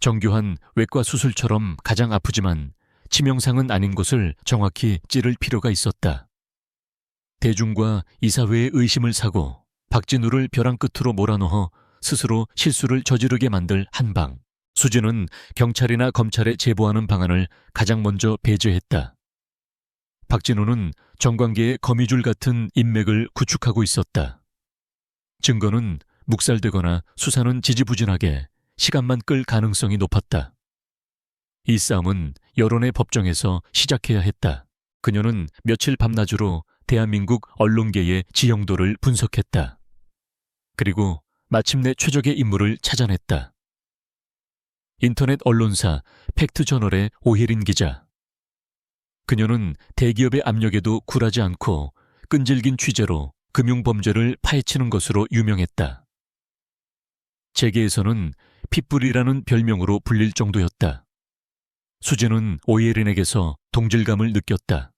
정교한 외과 수술처럼 가장 아프지만 치명상은 아닌 곳을 정확히 찌를 필요가 있었다. 대중과 이사회의 의심을 사고 박진우를 벼랑 끝으로 몰아넣어 스스로 실수를 저지르게 만들 한방. 수진은 경찰이나 검찰에 제보하는 방안을 가장 먼저 배제했다. 박진우는 정관계의 거미줄 같은 인맥을 구축하고 있었다. 증거는 묵살되거나 수사는 지지부진하게 시간만 끌 가능성이 높았다. 이 싸움은 여론의 법정에서 시작해야 했다. 그녀는 며칠 밤낮으로 대한민국 언론계의 지형도를 분석했다. 그리고 마침내 최적의 인물을 찾아냈다. 인터넷 언론사 팩트저널의 오혜린 기자. 그녀는 대기업의 압력에도 굴하지 않고 끈질긴 취재로 금융범죄를 파헤치는 것으로 유명했다. 재계에서는 핏불이라는 별명으로 불릴 정도였다. 수진은 오예린에게서 동질감을 느꼈다.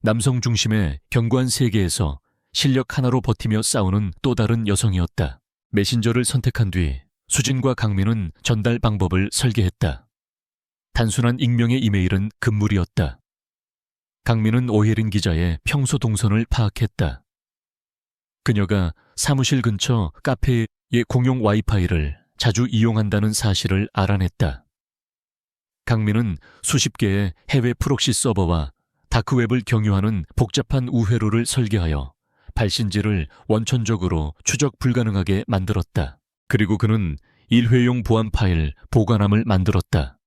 남성 중심의 견고한 세계에서 실력 하나로 버티며 싸우는 또 다른 여성이었다. 메신저를 선택한 뒤 수진과 강민은 전달 방법을 설계했다. 단순한 익명의 이메일은 금물이었다. 강민은 오혜린 기자의 평소 동선을 파악했다. 그녀가 사무실 근처 카페의 공용 와이파이를 자주 이용한다는 사실을 알아냈다. 강민은 수십 개의 해외 프록시 서버와 다크웹을 경유하는 복잡한 우회로를 설계하여 발신지를 원천적으로 추적 불가능하게 만들었다. 그리고 그는 일회용 보안 파일 보관함을 만들었다.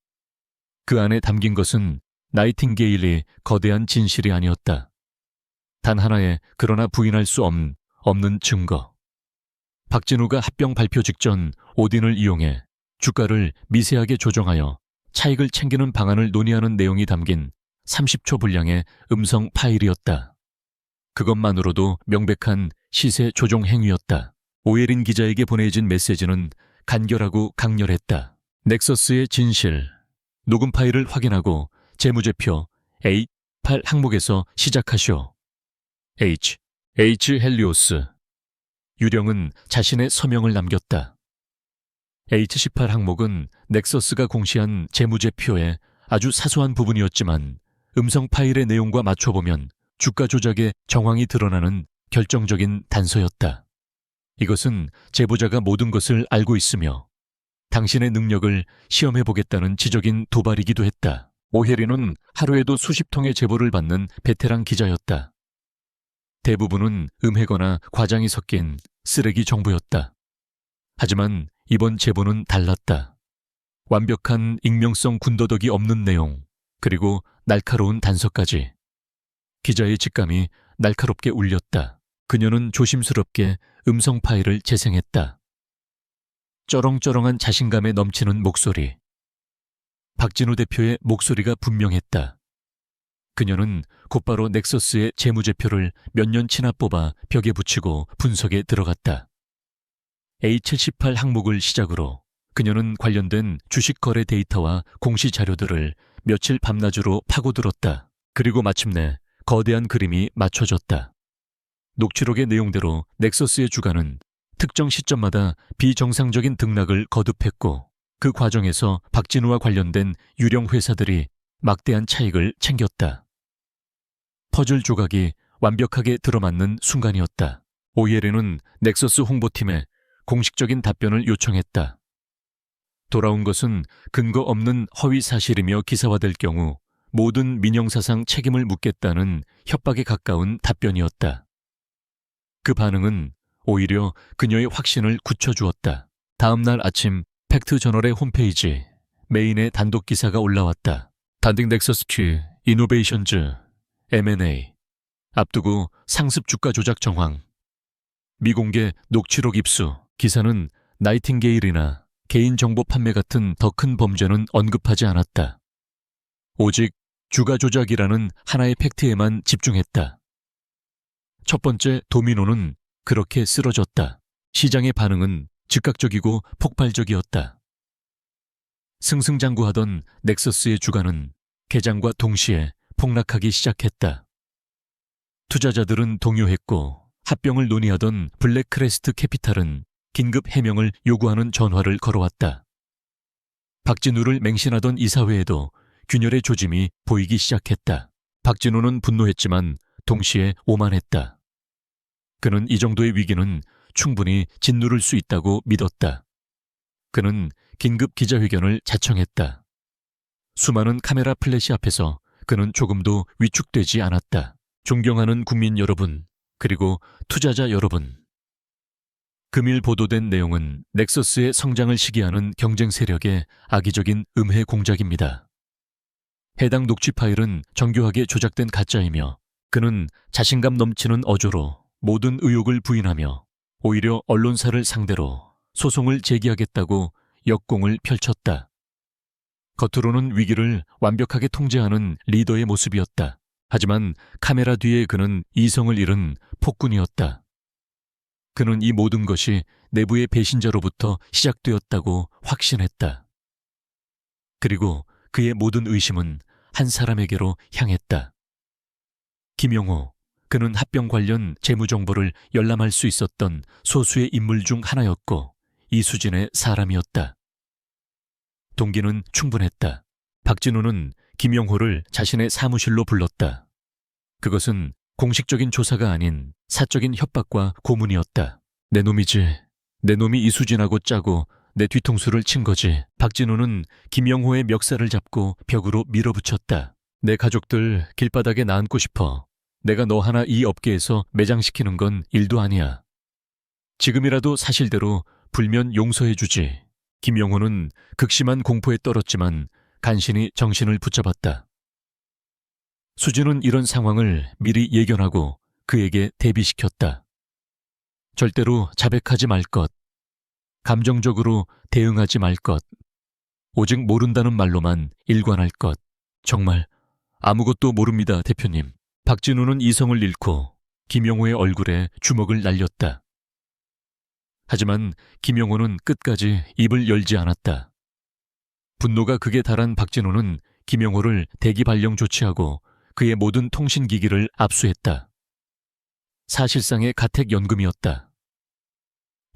그 안에 담긴 것은 나이팅게일의 거대한 진실이 아니었다. 단 하나의 그러나 부인할 수 없는 증거. 박진우가 합병 발표 직전 오딘을 이용해 주가를 미세하게 조정하여 차익을 챙기는 방안을 논의하는 내용이 담긴 30초 분량의 음성 파일이었다. 그것만으로도 명백한 시세 조종 행위였다. 오예린 기자에게 보내진 메시지는 간결하고 강렬했다. 넥서스의 진실. 녹음 파일을 확인하고 재무제표 H8 항목에서 시작하시오. H 헬리오스. 유령은 자신의 서명을 남겼다. H18 항목은 넥서스가 공시한 재무제표의 아주 사소한 부분이었지만 음성 파일의 내용과 맞춰보면 주가 조작의 정황이 드러나는 결정적인 단서였다. 이것은 제보자가 모든 것을 알고 있으며 당신의 능력을 시험해보겠다는 지적인 도발이기도 했다. 오혜리는 하루에도 수십 통의 제보를 받는 베테랑 기자였다. 대부분은 음해거나 과장이 섞인 쓰레기 정보였다. 하지만 이번 제보는 달랐다. 완벽한 익명성 군더더기 없는 내용, 그리고 날카로운 단서까지. 기자의 직감이 날카롭게 울렸다. 그녀는 조심스럽게 음성 파일을 재생했다. 쩌렁쩌렁한 자신감에 넘치는 목소리. 박진우 대표의 목소리가 분명했다. 그녀는 곧바로 넥서스의 재무제표를 몇 년치나 뽑아 벽에 붙이고 분석에 들어갔다. A78 항목을 시작으로 그녀는 관련된 주식 거래 데이터와 공시 자료들을 며칠 밤낮으로 파고들었다. 그리고 마침내 거대한 그림이 맞춰졌다. 녹취록의 내용대로 넥서스의 주가는 특정 시점마다 비정상적인 등락을 거듭했고 그 과정에서 박진우와 관련된 유령 회사들이 막대한 차익을 챙겼다. 퍼즐 조각이 완벽하게 들어맞는 순간이었다. 오예리는 넥서스 홍보팀에 공식적인 답변을 요청했다. 돌아온 것은 근거 없는 허위 사실이며 기사화될 경우 모든 민영사상 책임을 묻겠다는 협박에 가까운 답변이었다. 그 반응은 오히려 그녀의 확신을 굳혀주었다. 다음 날 아침 팩트저널의 홈페이지 메인에 단독 기사가 올라왔다. 단딩 넥서스 Q, 이노베이션즈, M&A. 앞두고 상습 주가 조작 정황. 미공개 녹취록 입수. 기사는 나이팅게일이나 개인정보 판매 같은 더 큰 범죄는 언급하지 않았다. 오직 주가 조작이라는 하나의 팩트에만 집중했다. 첫 번째 도미노는 그렇게 쓰러졌다. 시장의 반응은 즉각적이고 폭발적이었다. 승승장구하던 넥서스의 주가는 개장과 동시에 폭락하기 시작했다. 투자자들은 동요했고 합병을 논의하던 블랙크레스트 캐피탈은 긴급 해명을 요구하는 전화를 걸어왔다. 박진우를 맹신하던 이사회에도 균열의 조짐이 보이기 시작했다. 박진우는 분노했지만 동시에 오만했다. 그는 이 정도의 위기는 충분히 짓누를 수 있다고 믿었다. 그는 긴급 기자회견을 자청했다. 수많은 카메라 플래시 앞에서 그는 조금도 위축되지 않았다. 존경하는 국민 여러분, 그리고 투자자 여러분. 금일 보도된 내용은 넥서스의 성장을 시기하는 경쟁 세력의 악의적인 음해 공작입니다. 해당 녹취 파일은 정교하게 조작된 가짜이며 그는 자신감 넘치는 어조로 모든 의혹을 부인하며 오히려 언론사를 상대로 소송을 제기하겠다고 역공을 펼쳤다. 겉으로는 위기를 완벽하게 통제하는 리더의 모습이었다. 하지만 카메라 뒤에 그는 이성을 잃은 폭군이었다. 그는 이 모든 것이 내부의 배신자로부터 시작되었다고 확신했다. 그리고 그의 모든 의심은 한 사람에게로 향했다. 김영호. 그는 합병 관련 재무 정보를 열람할 수 있었던 소수의 인물 중 하나였고 이 수준의 사람이었다. 동기는 충분했다. 박진우는 김영호를 자신의 사무실로 불렀다. 그것은 공식적인 조사가 아닌 사적인 협박과 고문이었다. 내 놈이지. 내 놈이 이수진하고 짜고 내 뒤통수를 친 거지. 박진우는 김영호의 멱살을 잡고 벽으로 밀어붙였다. 내 가족들 길바닥에 놔앉고 싶어. 내가 너 하나 이 업계에서 매장시키는 건 일도 아니야. 지금이라도 사실대로 불면 용서해주지. 김영호는 극심한 공포에 떨었지만 간신히 정신을 붙잡았다. 수진은 이런 상황을 미리 예견하고 그에게 대비시켰다. 절대로 자백하지 말 것. 감정적으로 대응하지 말 것. 오직 모른다는 말로만 일관할 것. 정말 아무것도 모릅니다, 대표님. 박진우는 이성을 잃고 김영호의 얼굴에 주먹을 날렸다. 하지만 김영호는 끝까지 입을 열지 않았다. 분노가 극에 달한 박진우는 김영호를 대기 발령 조치하고 그의 모든 통신기기를 압수했다. 사실상의 가택연금이었다.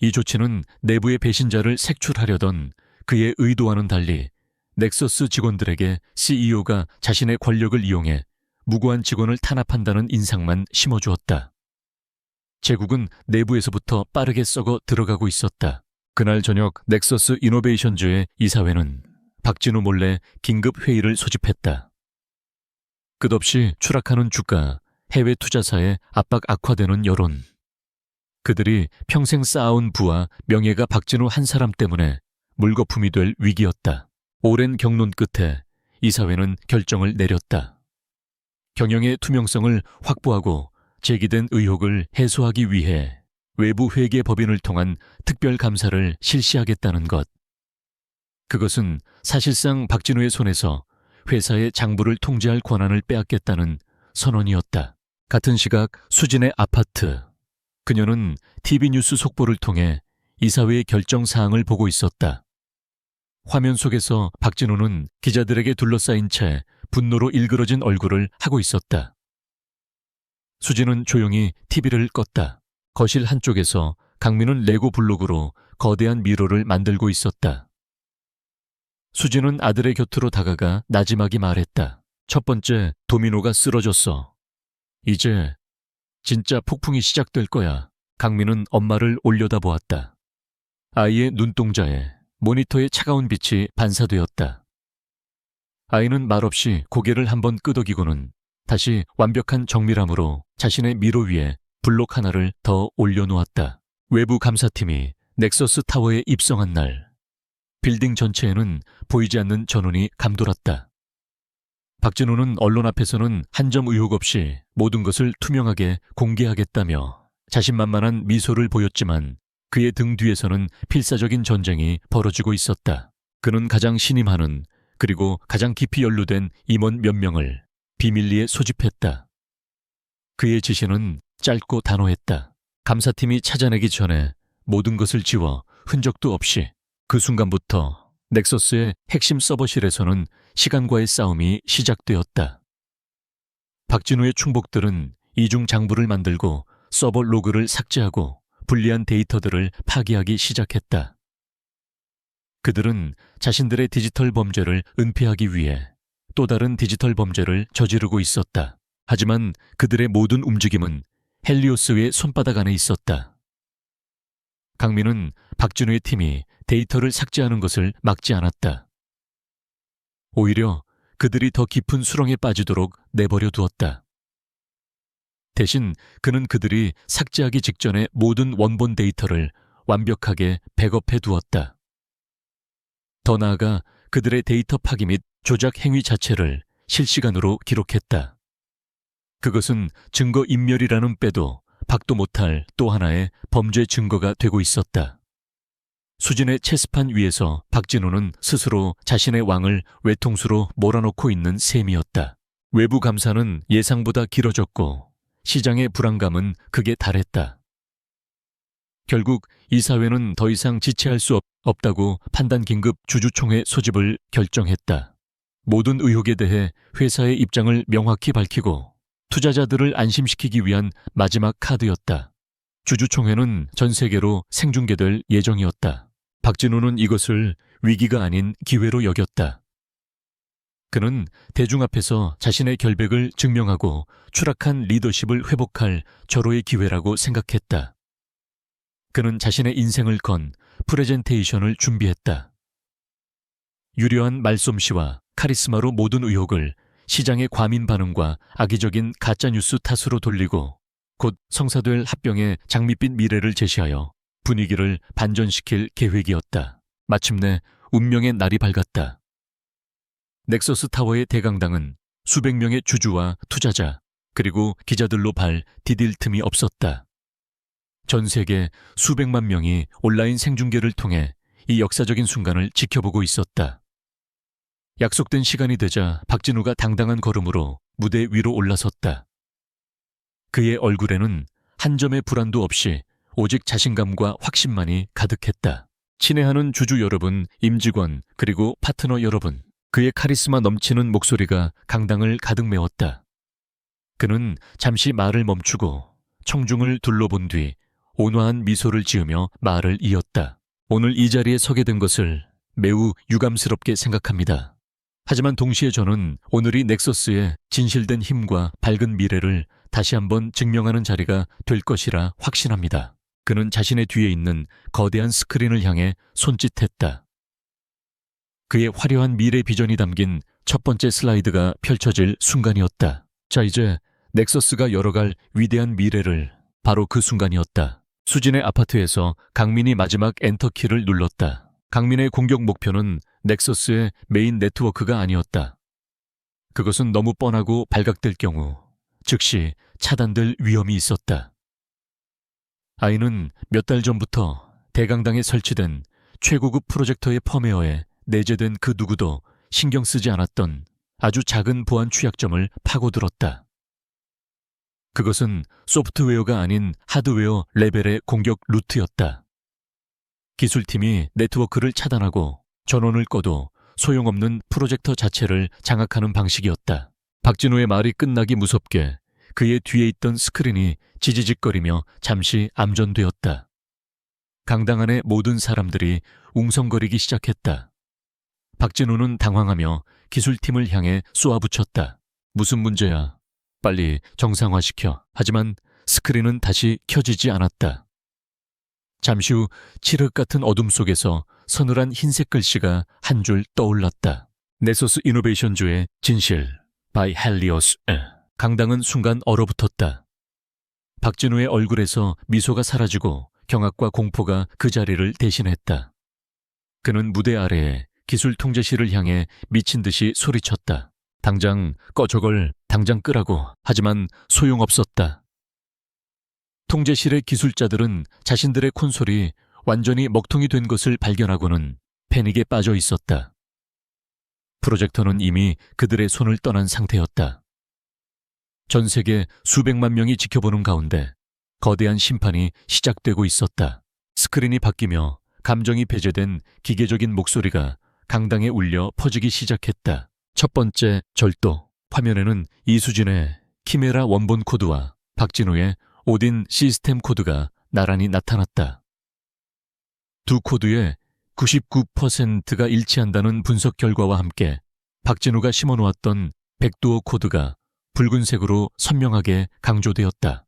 이 조치는 내부의 배신자를 색출하려던 그의 의도와는 달리 넥서스 직원들에게 CEO가 자신의 권력을 이용해 무고한 직원을 탄압한다는 인상만 심어주었다. 제국은 내부에서부터 빠르게 썩어 들어가고 있었다. 그날 저녁 넥서스 이노베이션즈의 이사회는 박진우 몰래 긴급 회의를 소집했다. 끝없이 추락하는 주가, 해외 투자사의 압박 악화되는 여론. 그들이 평생 쌓아온 부와 명예가 박진우 한 사람 때문에 물거품이 될 위기였다. 오랜 경론 끝에 이사회는 결정을 내렸다. 경영의 투명성을 확보하고 제기된 의혹을 해소하기 위해 외부 회계 법인을 통한 특별 감사를 실시하겠다는 것. 그것은 사실상 박진우의 손에서 회사의 장부를 통제할 권한을 빼앗겠다는 선언이었다. 같은 시각 수진의 아파트. 그녀는 TV뉴스 속보를 통해 이사회의 결정 사항을 보고 있었다. 화면 속에서 박진우는 기자들에게 둘러싸인 채 분노로 일그러진 얼굴을 하고 있었다. 수진은 조용히 TV를 껐다. 거실 한쪽에서 강민은 레고 블록으로 거대한 미로를 만들고 있었다. 수진은 아들의 곁으로 다가가 나지막이 말했다. 첫 번째 도미노가 쓰러졌어. 이제 진짜 폭풍이 시작될 거야. 강민은 엄마를 올려다보았다. 아이의 눈동자에 모니터의 차가운 빛이 반사되었다. 아이는 말없이 고개를 한번 끄덕이고는 다시 완벽한 정밀함으로 자신의 미로 위에 블록 하나를 더 올려놓았다. 외부 감사팀이 넥서스 타워에 입성한 날, 빌딩 전체에는 보이지 않는 전운이 감돌았다. 박진우는 언론 앞에서는 한 점 의혹 없이 모든 것을 투명하게 공개하겠다며 자신만만한 미소를 보였지만 그의 등 뒤에서는 필사적인 전쟁이 벌어지고 있었다. 그는 가장 신임하는 그리고 가장 깊이 연루된 임원 몇 명을 비밀리에 소집했다. 그의 지시는 짧고 단호했다. 감사팀이 찾아내기 전에 모든 것을 지워 흔적도 없이. 그 순간부터 넥서스의 핵심 서버실에서는 시간과의 싸움이 시작되었다. 박진우의 충복들은 이중 장부를 만들고 서버 로그를 삭제하고 불리한 데이터들을 파기하기 시작했다. 그들은 자신들의 디지털 범죄를 은폐하기 위해 또 다른 디지털 범죄를 저지르고 있었다. 하지만 그들의 모든 움직임은 헬리오스의 손바닥 안에 있었다. 강민은 박진우의 팀이 데이터를 삭제하는 것을 막지 않았다. 오히려 그들이 더 깊은 수렁에 빠지도록 내버려 두었다. 대신 그는 그들이 삭제하기 직전에 모든 원본 데이터를 완벽하게 백업해 두었다. 더 나아가 그들의 데이터 파기 및 조작 행위 자체를 실시간으로 기록했다. 그것은 증거 인멸이라는 빼도 박도 못할 또 하나의 범죄 증거가 되고 있었다. 수진의 체스판 위에서 박진우는 스스로 자신의 왕을 외통수로 몰아넣고 있는 셈이었다. 외부 감사는 예상보다 길어졌고 시장의 불안감은 극에 달했다. 결국 이사회는 더 이상 지체할 수 없다고 판단 긴급 주주총회 소집을 결정했다. 모든 의혹에 대해 회사의 입장을 명확히 밝히고 투자자들을 안심시키기 위한 마지막 카드였다. 주주총회는 전 세계로 생중계될 예정이었다. 박진우는 이것을 위기가 아닌 기회로 여겼다. 그는 대중 앞에서 자신의 결백을 증명하고 추락한 리더십을 회복할 절호의 기회라고 생각했다. 그는 자신의 인생을 건 프레젠테이션을 준비했다. 유려한 말솜씨와 카리스마로 모든 의혹을 시장의 과민 반응과 악의적인 가짜뉴스 탓으로 돌리고 곧 성사될 합병의 장밋빛 미래를 제시하여 분위기를 반전시킬 계획이었다. 마침내 운명의 날이 밝았다. 넥서스 타워의 대강당은 수백 명의 주주와 투자자 그리고 기자들로 발 디딜 틈이 없었다. 전 세계 수백만 명이 온라인 생중계를 통해 이 역사적인 순간을 지켜보고 있었다. 약속된 시간이 되자 박진우가 당당한 걸음으로 무대 위로 올라섰다. 그의 얼굴에는 한 점의 불안도 없이 오직 자신감과 확신만이 가득했다. 친애하는 주주 여러분, 임직원, 그리고 파트너 여러분, 그의 카리스마 넘치는 목소리가 강당을 가득 메웠다. 그는 잠시 말을 멈추고 청중을 둘러본 뒤 온화한 미소를 지으며 말을 이었다. 오늘 이 자리에 서게 된 것을 매우 유감스럽게 생각합니다. 하지만 동시에 저는 오늘이 넥서스의 진실된 힘과 밝은 미래를 다시 한번 증명하는 자리가 될 것이라 확신합니다. 그는 자신의 뒤에 있는 거대한 스크린을 향해 손짓했다. 그의 화려한 미래 비전이 담긴 첫 번째 슬라이드가 펼쳐질 순간이었다. 자, 이제 넥서스가 열어갈 위대한 미래를, 바로 그 순간이었다. 수진의 아파트에서 강민이 마지막 엔터키를 눌렀다. 강민의 공격 목표는 넥서스의 메인 네트워크가 아니었다. 그것은 너무 뻔하고 발각될 경우 즉시 차단될 위험이 있었다. 아이는 몇 달 전부터 대강당에 설치된 최고급 프로젝터의 펌웨어에 내재된 그 누구도 신경 쓰지 않았던 아주 작은 보안 취약점을 파고들었다. 그것은 소프트웨어가 아닌 하드웨어 레벨의 공격 루트였다. 기술팀이 네트워크를 차단하고 전원을 꺼도 소용없는 프로젝터 자체를 장악하는 방식이었다. 박진우의 말이 끝나기 무섭게 그의 뒤에 있던 스크린이 지지직거리며 잠시 암전되었다. 강당 안의 모든 사람들이 웅성거리기 시작했다. 박진우는 당황하며 기술팀을 향해 쏘아붙였다. 무슨 문제야? 빨리 정상화시켜. 하지만 스크린은 다시 켜지지 않았다. 잠시 후 칠흑 같은 어둠 속에서 서늘한 흰색 글씨가 한 줄 떠올랐다. 네소스 이노베이션주의 진실, by 헬리오스. 강당은 순간 얼어붙었다. 박진우의 얼굴에서 미소가 사라지고 경악과 공포가 그 자리를 대신했다. 그는 무대 아래에 기술 통제실을 향해 미친 듯이 소리쳤다. 당장 꺼, 저걸 당장 끄라고. 하지만 소용없었다. 통제실의 기술자들은 자신들의 콘솔이 완전히 먹통이 된 것을 발견하고는 패닉에 빠져 있었다. 프로젝터는 이미 그들의 손을 떠난 상태였다. 전 세계 수백만 명이 지켜보는 가운데 거대한 심판이 시작되고 있었다. 스크린이 바뀌며 감정이 배제된 기계적인 목소리가 강당에 울려 퍼지기 시작했다. 첫 번째 절도. 화면에는 이수진의 키메라 원본 코드와 박진우의 오딘 시스템 코드가 나란히 나타났다. 두 코드의 99%가 일치한다는 분석 결과와 함께 박진우가 심어놓았던 백도어 코드가 붉은색으로 선명하게 강조되었다.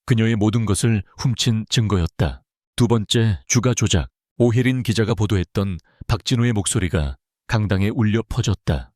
그녀의 모든 것을 훔친 증거였다. 두 번째 주가 조작. 오혜린 기자가 보도했던 박진우의 목소리가 강당에 울려 퍼졌다.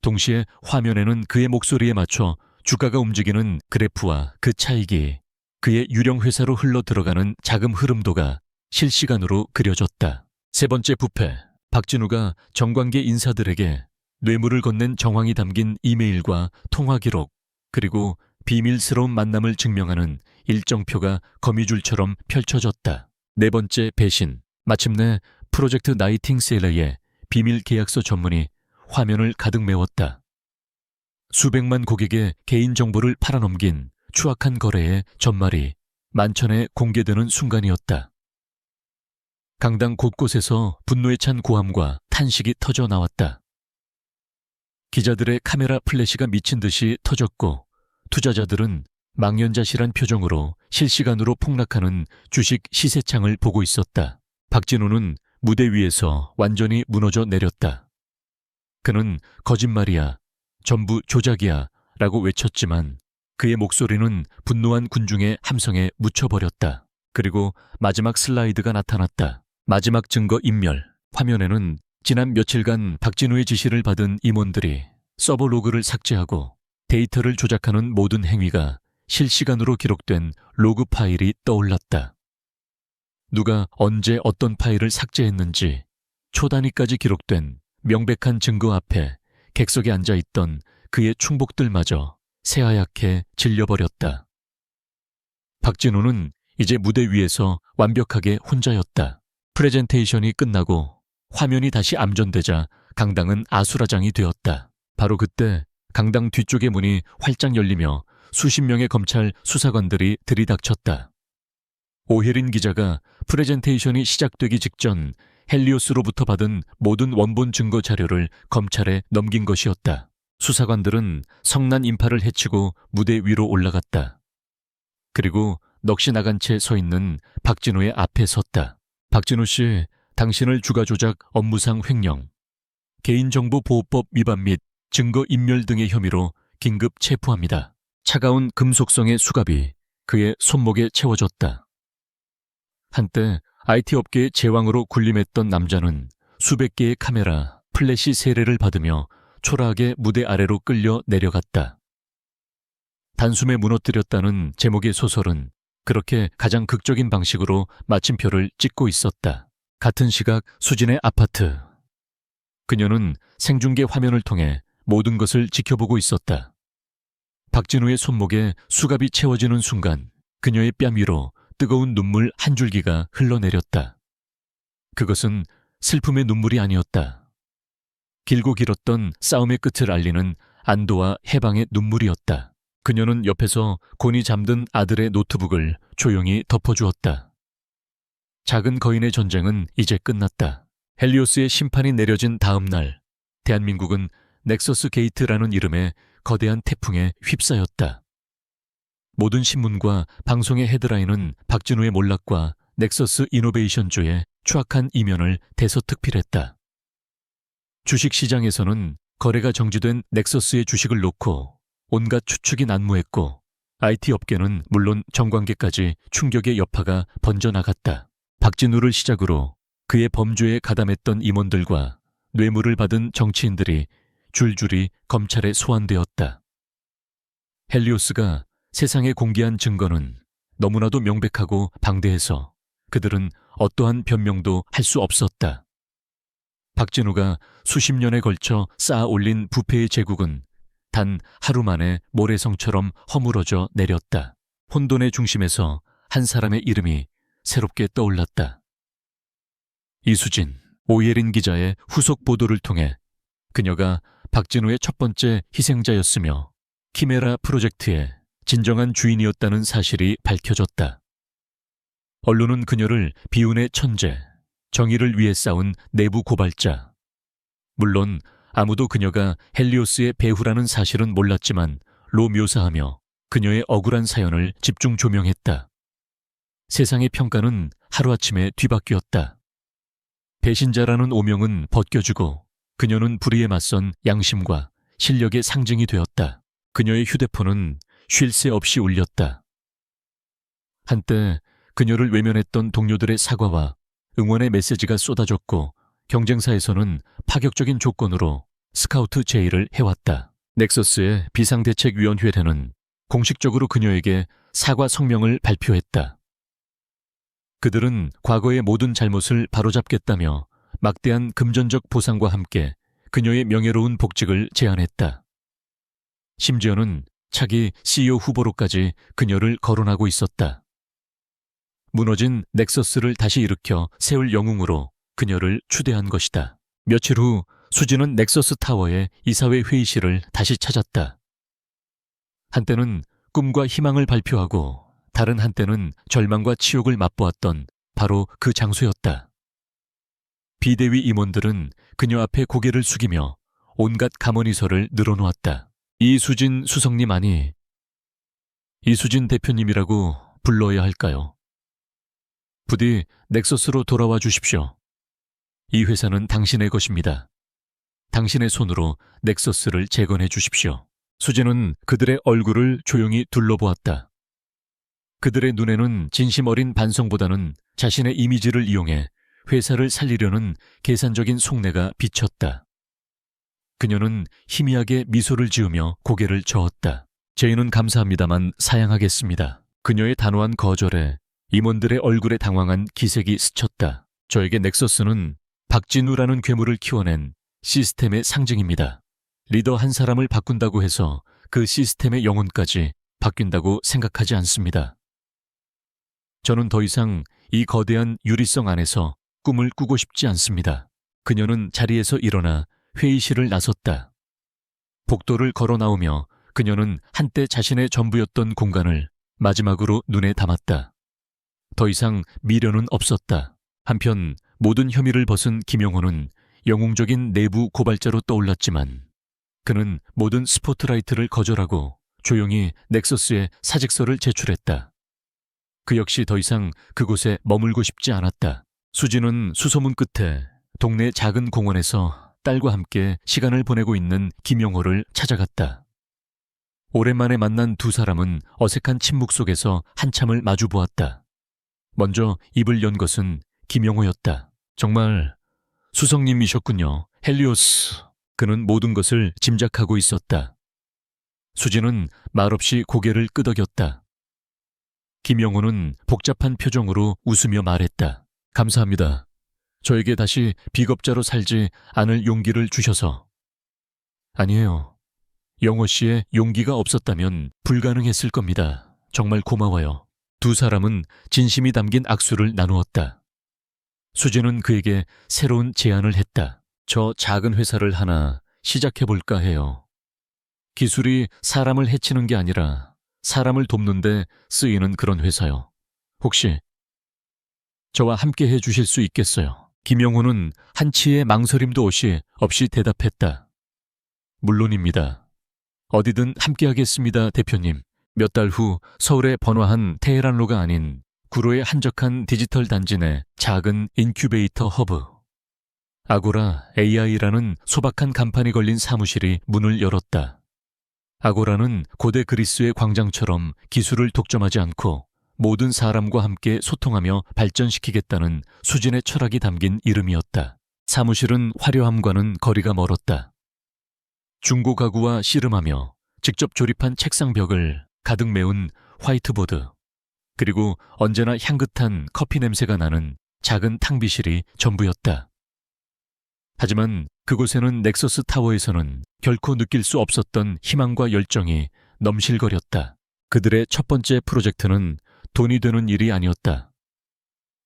동시에 화면에는 그의 목소리에 맞춰 주가가 움직이는 그래프와 그 차익이, 그의 유령 회사로 흘러 들어가는 자금 흐름도가 실시간으로 그려졌다. 세 번째 부패. 박진우가 정관계 인사들에게 뇌물을 건넨 정황이 담긴 이메일과 통화 기록, 그리고 비밀스러운 만남을 증명하는 일정표가 거미줄처럼 펼쳐졌다. 네 번째 배신. 마침내 프로젝트 나이팅세일의 비밀 계약서 전문이 화면을 가득 메웠다. 수백만 고객의 개인정보를 팔아넘긴 추악한 거래의 전말이 만천에 공개되는 순간이었다. 강당 곳곳에서 분노에 찬 고함과 탄식이 터져 나왔다. 기자들의 카메라 플래시가 미친 듯이 터졌고 투자자들은 망연자실한 표정으로 실시간으로 폭락하는 주식 시세창을 보고 있었다. 박진우는 무대 위에서 완전히 무너져 내렸다. 그는 거짓말이야, 전부 조작이야 라고 외쳤지만 그의 목소리는 분노한 군중의 함성에 묻혀버렸다. 그리고 마지막 슬라이드가 나타났다. 마지막 증거 인멸. 화면에는 지난 며칠간 박진우의 지시를 받은 임원들이 서버 로그를 삭제하고 데이터를 조작하는 모든 행위가 실시간으로 기록된 로그 파일이 떠올랐다. 누가 언제 어떤 파일을 삭제했는지 초단위까지 기록된 명백한 증거 앞에 객석에 앉아있던 그의 충복들마저 새하얗게 질려버렸다. 박진우는 이제 무대 위에서 완벽하게 혼자였다. 프레젠테이션이 끝나고 화면이 다시 암전되자 강당은 아수라장이 되었다. 바로 그때 강당 뒤쪽의 문이 활짝 열리며 수십 명의 검찰 수사관들이 들이닥쳤다. 오혜린 기자가 프레젠테이션이 시작되기 직전 헬리오스로부터 받은 모든 원본 증거 자료를 검찰에 넘긴 것이었다. 수사관들은 성난 인파를 해치고 무대 위로 올라갔다. 그리고 넋이 나간 채 서 있는 박진우의 앞에 섰다. 박진우 씨, 당신을 주가조작 업무상 횡령, 개인정보보호법 위반 및 증거인멸 등의 혐의로 긴급 체포합니다. 차가운 금속성의 수갑이 그의 손목에 채워졌다. 한때 IT 업계의 제왕으로 군림했던 남자는 수백 개의 카메라, 플래시 세례를 받으며 초라하게 무대 아래로 끌려 내려갔다. 단숨에 무너뜨렸다는 제목의 소설은 그렇게 가장 극적인 방식으로 마침표를 찍고 있었다. 같은 시각 수진의 아파트. 그녀는 생중계 화면을 통해 모든 것을 지켜보고 있었다. 박진우의 손목에 수갑이 채워지는 순간 그녀의 뺨 위로 뜨거운 눈물 한 줄기가 흘러내렸다. 그것은 슬픔의 눈물이 아니었다. 길고 길었던 싸움의 끝을 알리는 안도와 해방의 눈물이었다. 그녀는 옆에서 곤히 잠든 아들의 노트북을 조용히 덮어주었다. 작은 거인의 전쟁은 이제 끝났다. 헬리오스의 심판이 내려진 다음 날, 대한민국은 넥서스 게이트라는 이름의 거대한 태풍에 휩싸였다. 모든 신문과 방송의 헤드라인은 박진우의 몰락과 넥서스 이노베이션주의 추악한 이면을 대서특필했다. 주식시장에서는 거래가 정지된 넥서스의 주식을 놓고 온갖 추측이 난무했고 IT 업계는 물론 정관계까지 충격의 여파가 번져나갔다. 박진우를 시작으로 그의 범죄에 가담했던 임원들과 뇌물을 받은 정치인들이 줄줄이 검찰에 소환되었다. 헬리오스가 세상에 공개한 증거는 너무나도 명백하고 방대해서 그들은 어떠한 변명도 할 수 없었다. 박진우가 수십 년에 걸쳐 쌓아 올린 부패의 제국은 단 하루 만에 모래성처럼 허물어져 내렸다. 혼돈의 중심에서 한 사람의 이름이 새롭게 떠올랐다. 이수진, 오예린 기자의 후속 보도를 통해 그녀가 박진우의 첫 번째 희생자였으며 키메라 프로젝트의 진정한 주인이었다는 사실이 밝혀졌다. 언론은 그녀를 비운의 천재, 정의를 위해 싸운 내부 고발자, 물론 아무도 그녀가 헬리오스의 배후라는 사실은 몰랐지만 로 묘사하며 그녀의 억울한 사연을 집중 조명했다. 세상의 평가는 하루아침에 뒤바뀌었다. 배신자라는 오명은 벗겨주고 그녀는 불의에 맞선 양심과 실력의 상징이 되었다. 그녀의 휴대폰은 쉴 새 없이 울렸다. 한때 그녀를 외면했던 동료들의 사과와 응원의 메시지가 쏟아졌고 경쟁사에서는 파격적인 조건으로 스카우트 제의를 해왔다. 넥서스의 비상대책위원회는 공식적으로 그녀에게 사과 성명을 발표했다. 그들은 과거의 모든 잘못을 바로잡겠다며 막대한 금전적 보상과 함께 그녀의 명예로운 복직을 제안했다. 심지어는 차기 CEO 후보로까지 그녀를 거론하고 있었다. 무너진 넥서스를 다시 일으켜 세울 영웅으로 그녀를 추대한 것이다. 며칠 후 수진은 넥서스 타워의 이사회 회의실을 다시 찾았다. 한때는 꿈과 희망을 발표하고 다른 한때는 절망과 치욕을 맛보았던 바로 그 장소였다. 비대위 임원들은 그녀 앞에 고개를 숙이며 온갖 가머니설을 늘어놓았다. 이수진 수석님 아니, 이수진 대표님이라고 불러야 할까요? 부디 넥서스로 돌아와 주십시오. 이 회사는 당신의 것입니다. 당신의 손으로 넥서스를 재건해 주십시오. 수진은 그들의 얼굴을 조용히 둘러보았다. 그들의 눈에는 진심 어린 반성보다는 자신의 이미지를 이용해 회사를 살리려는 계산적인 속내가 비쳤다. 그녀는 희미하게 미소를 지으며 고개를 저었다. 제의는 감사합니다만 사양하겠습니다. 그녀의 단호한 거절에 임원들의 얼굴에 당황한 기색이 스쳤다. 저에게 넥서스는 박진우라는 괴물을 키워낸 시스템의 상징입니다. 리더 한 사람을 바꾼다고 해서 그 시스템의 영혼까지 바뀐다고 생각하지 않습니다. 저는 더 이상 이 거대한 유리성 안에서 꿈을 꾸고 싶지 않습니다. 그녀는 자리에서 일어나 회의실을 나섰다. 복도를 걸어 나오며 그녀는 한때 자신의 전부였던 공간을 마지막으로 눈에 담았다. 더 이상 미련은 없었다. 한편 모든 혐의를 벗은 김영호는 영웅적인 내부 고발자로 떠올랐지만 그는 모든 스포트라이트를 거절하고 조용히 넥서스에 사직서를 제출했다. 그 역시 더 이상 그곳에 머물고 싶지 않았다. 수지는 수소문 끝에 동네 작은 공원에서 딸과 함께 시간을 보내고 있는 김영호를 찾아갔다. 오랜만에 만난 두 사람은 어색한 침묵 속에서 한참을 마주보았다. 먼저 입을 연 것은 김영호였다. 정말 수성님이셨군요. 헬리오스. 그는 모든 것을 짐작하고 있었다. 수지는 말없이 고개를 끄덕였다. 김영호는 복잡한 표정으로 웃으며 말했다. 감사합니다. 저에게 다시 비겁자로 살지 않을 용기를 주셔서. 아니에요. 영호 씨의 용기가 없었다면 불가능했을 겁니다. 정말 고마워요. 두 사람은 진심이 담긴 악수를 나누었다. 수지는 그에게 새로운 제안을 했다. 저 작은 회사를 하나 시작해볼까 해요. 기술이 사람을 해치는 게 아니라 사람을 돕는데 쓰이는 그런 회사요. 혹시 저와 함께 해주실 수 있겠어요? 김영호는 한치의 망설임도 없이 대답했다. 물론입니다. 어디든 함께하겠습니다, 대표님. 몇 달 후 서울에 번화한 테헤란로가 아닌 구로의 한적한 디지털 단지 내 작은 인큐베이터 허브. 아고라 AI라는 소박한 간판이 걸린 사무실이 문을 열었다. 아고라는 고대 그리스의 광장처럼 기술을 독점하지 않고 모든 사람과 함께 소통하며 발전시키겠다는 수진의 철학이 담긴 이름이었다. 사무실은 화려함과는 거리가 멀었다. 중고 가구와 씨름하며 직접 조립한 책상 벽을 가득 메운 화이트보드, 그리고 언제나 향긋한 커피 냄새가 나는 작은 탕비실이 전부였다. 하지만 그곳에는 넥서스 타워에서는 결코 느낄 수 없었던 희망과 열정이 넘실거렸다. 그들의 첫 번째 프로젝트는 돈이 되는 일이 아니었다.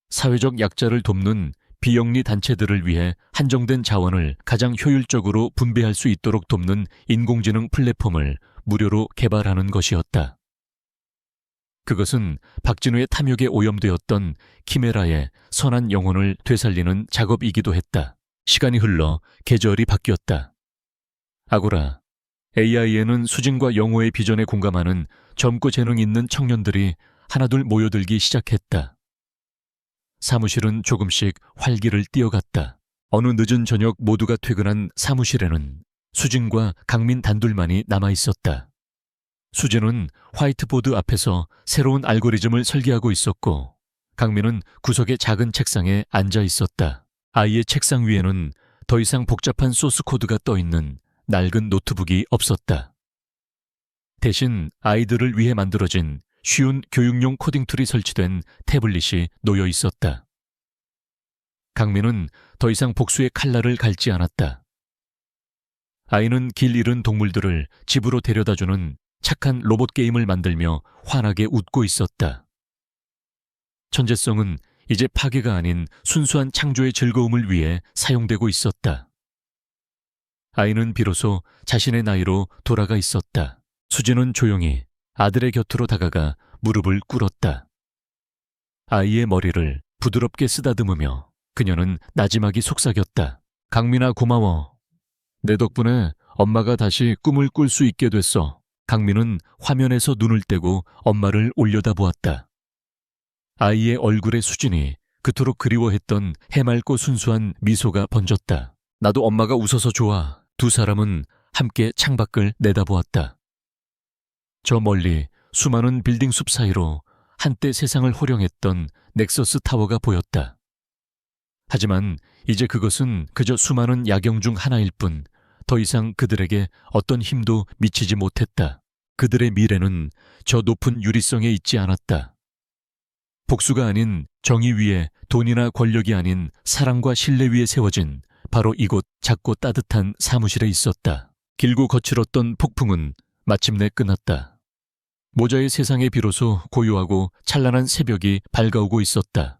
사회적 약자를 돕는 비영리 단체들을 위해 한정된 자원을 가장 효율적으로 분배할 수 있도록 돕는 인공지능 플랫폼을 무료로 개발하는 것이었다. 그것은 박진우의 탐욕에 오염되었던 키메라의 선한 영혼을 되살리는 작업이기도 했다. 시간이 흘러 계절이 바뀌었다. 아고라, AI에는 수진과 영호의 비전에 공감하는 젊고 재능 있는 청년들이 하나둘 모여들기 시작했다. 사무실은 조금씩 활기를 띠어갔다. 어느 늦은 저녁 모두가 퇴근한 사무실에는 수진과 강민 단둘만이 남아있었다. 수진은 화이트보드 앞에서 새로운 알고리즘을 설계하고 있었고 강민은 구석의 작은 책상에 앉아 있었다. 아이의 책상 위에는 더 이상 복잡한 소스 코드가 떠있는 낡은 노트북이 없었다. 대신 아이들을 위해 만들어진 쉬운 교육용 코딩 툴이 설치된 태블릿이 놓여 있었다. 강민은 더 이상 복수의 칼날을 갈지 않았다. 아이는 길 잃은 동물들을 집으로 데려다주는 착한 로봇 게임을 만들며 환하게 웃고 있었다. 천재성은 이제 파괴가 아닌 순수한 창조의 즐거움을 위해 사용되고 있었다. 아이는 비로소 자신의 나이로 돌아가 있었다. 수진은 조용히 아들의 곁으로 다가가 무릎을 꿇었다. 아이의 머리를 부드럽게 쓰다듬으며 그녀는 나지막이 속삭였다. 강민아, 고마워. 내 덕분에 엄마가 다시 꿈을 꿀 수 있게 됐어. 강민은 화면에서 눈을 떼고 엄마를 올려다보았다. 아이의 얼굴에 수진이 그토록 그리워했던 해맑고 순수한 미소가 번졌다. 나도 엄마가 웃어서 좋아. 두 사람은 함께 창밖을 내다보았다. 저 멀리 수많은 빌딩 숲 사이로 한때 세상을 호령했던 넥서스 타워가 보였다. 하지만 이제 그것은 그저 수많은 야경 중 하나일 뿐 더 이상 그들에게 어떤 힘도 미치지 못했다. 그들의 미래는 저 높은 유리성에 있지 않았다. 복수가 아닌 정의 위에, 돈이나 권력이 아닌 사랑과 신뢰 위에 세워진 바로 이곳 작고 따뜻한 사무실에 있었다. 길고 거칠었던 폭풍은 마침내 끝났다. 모자의 세상에 비로소 고요하고 찬란한 새벽이 밝아오고 있었다.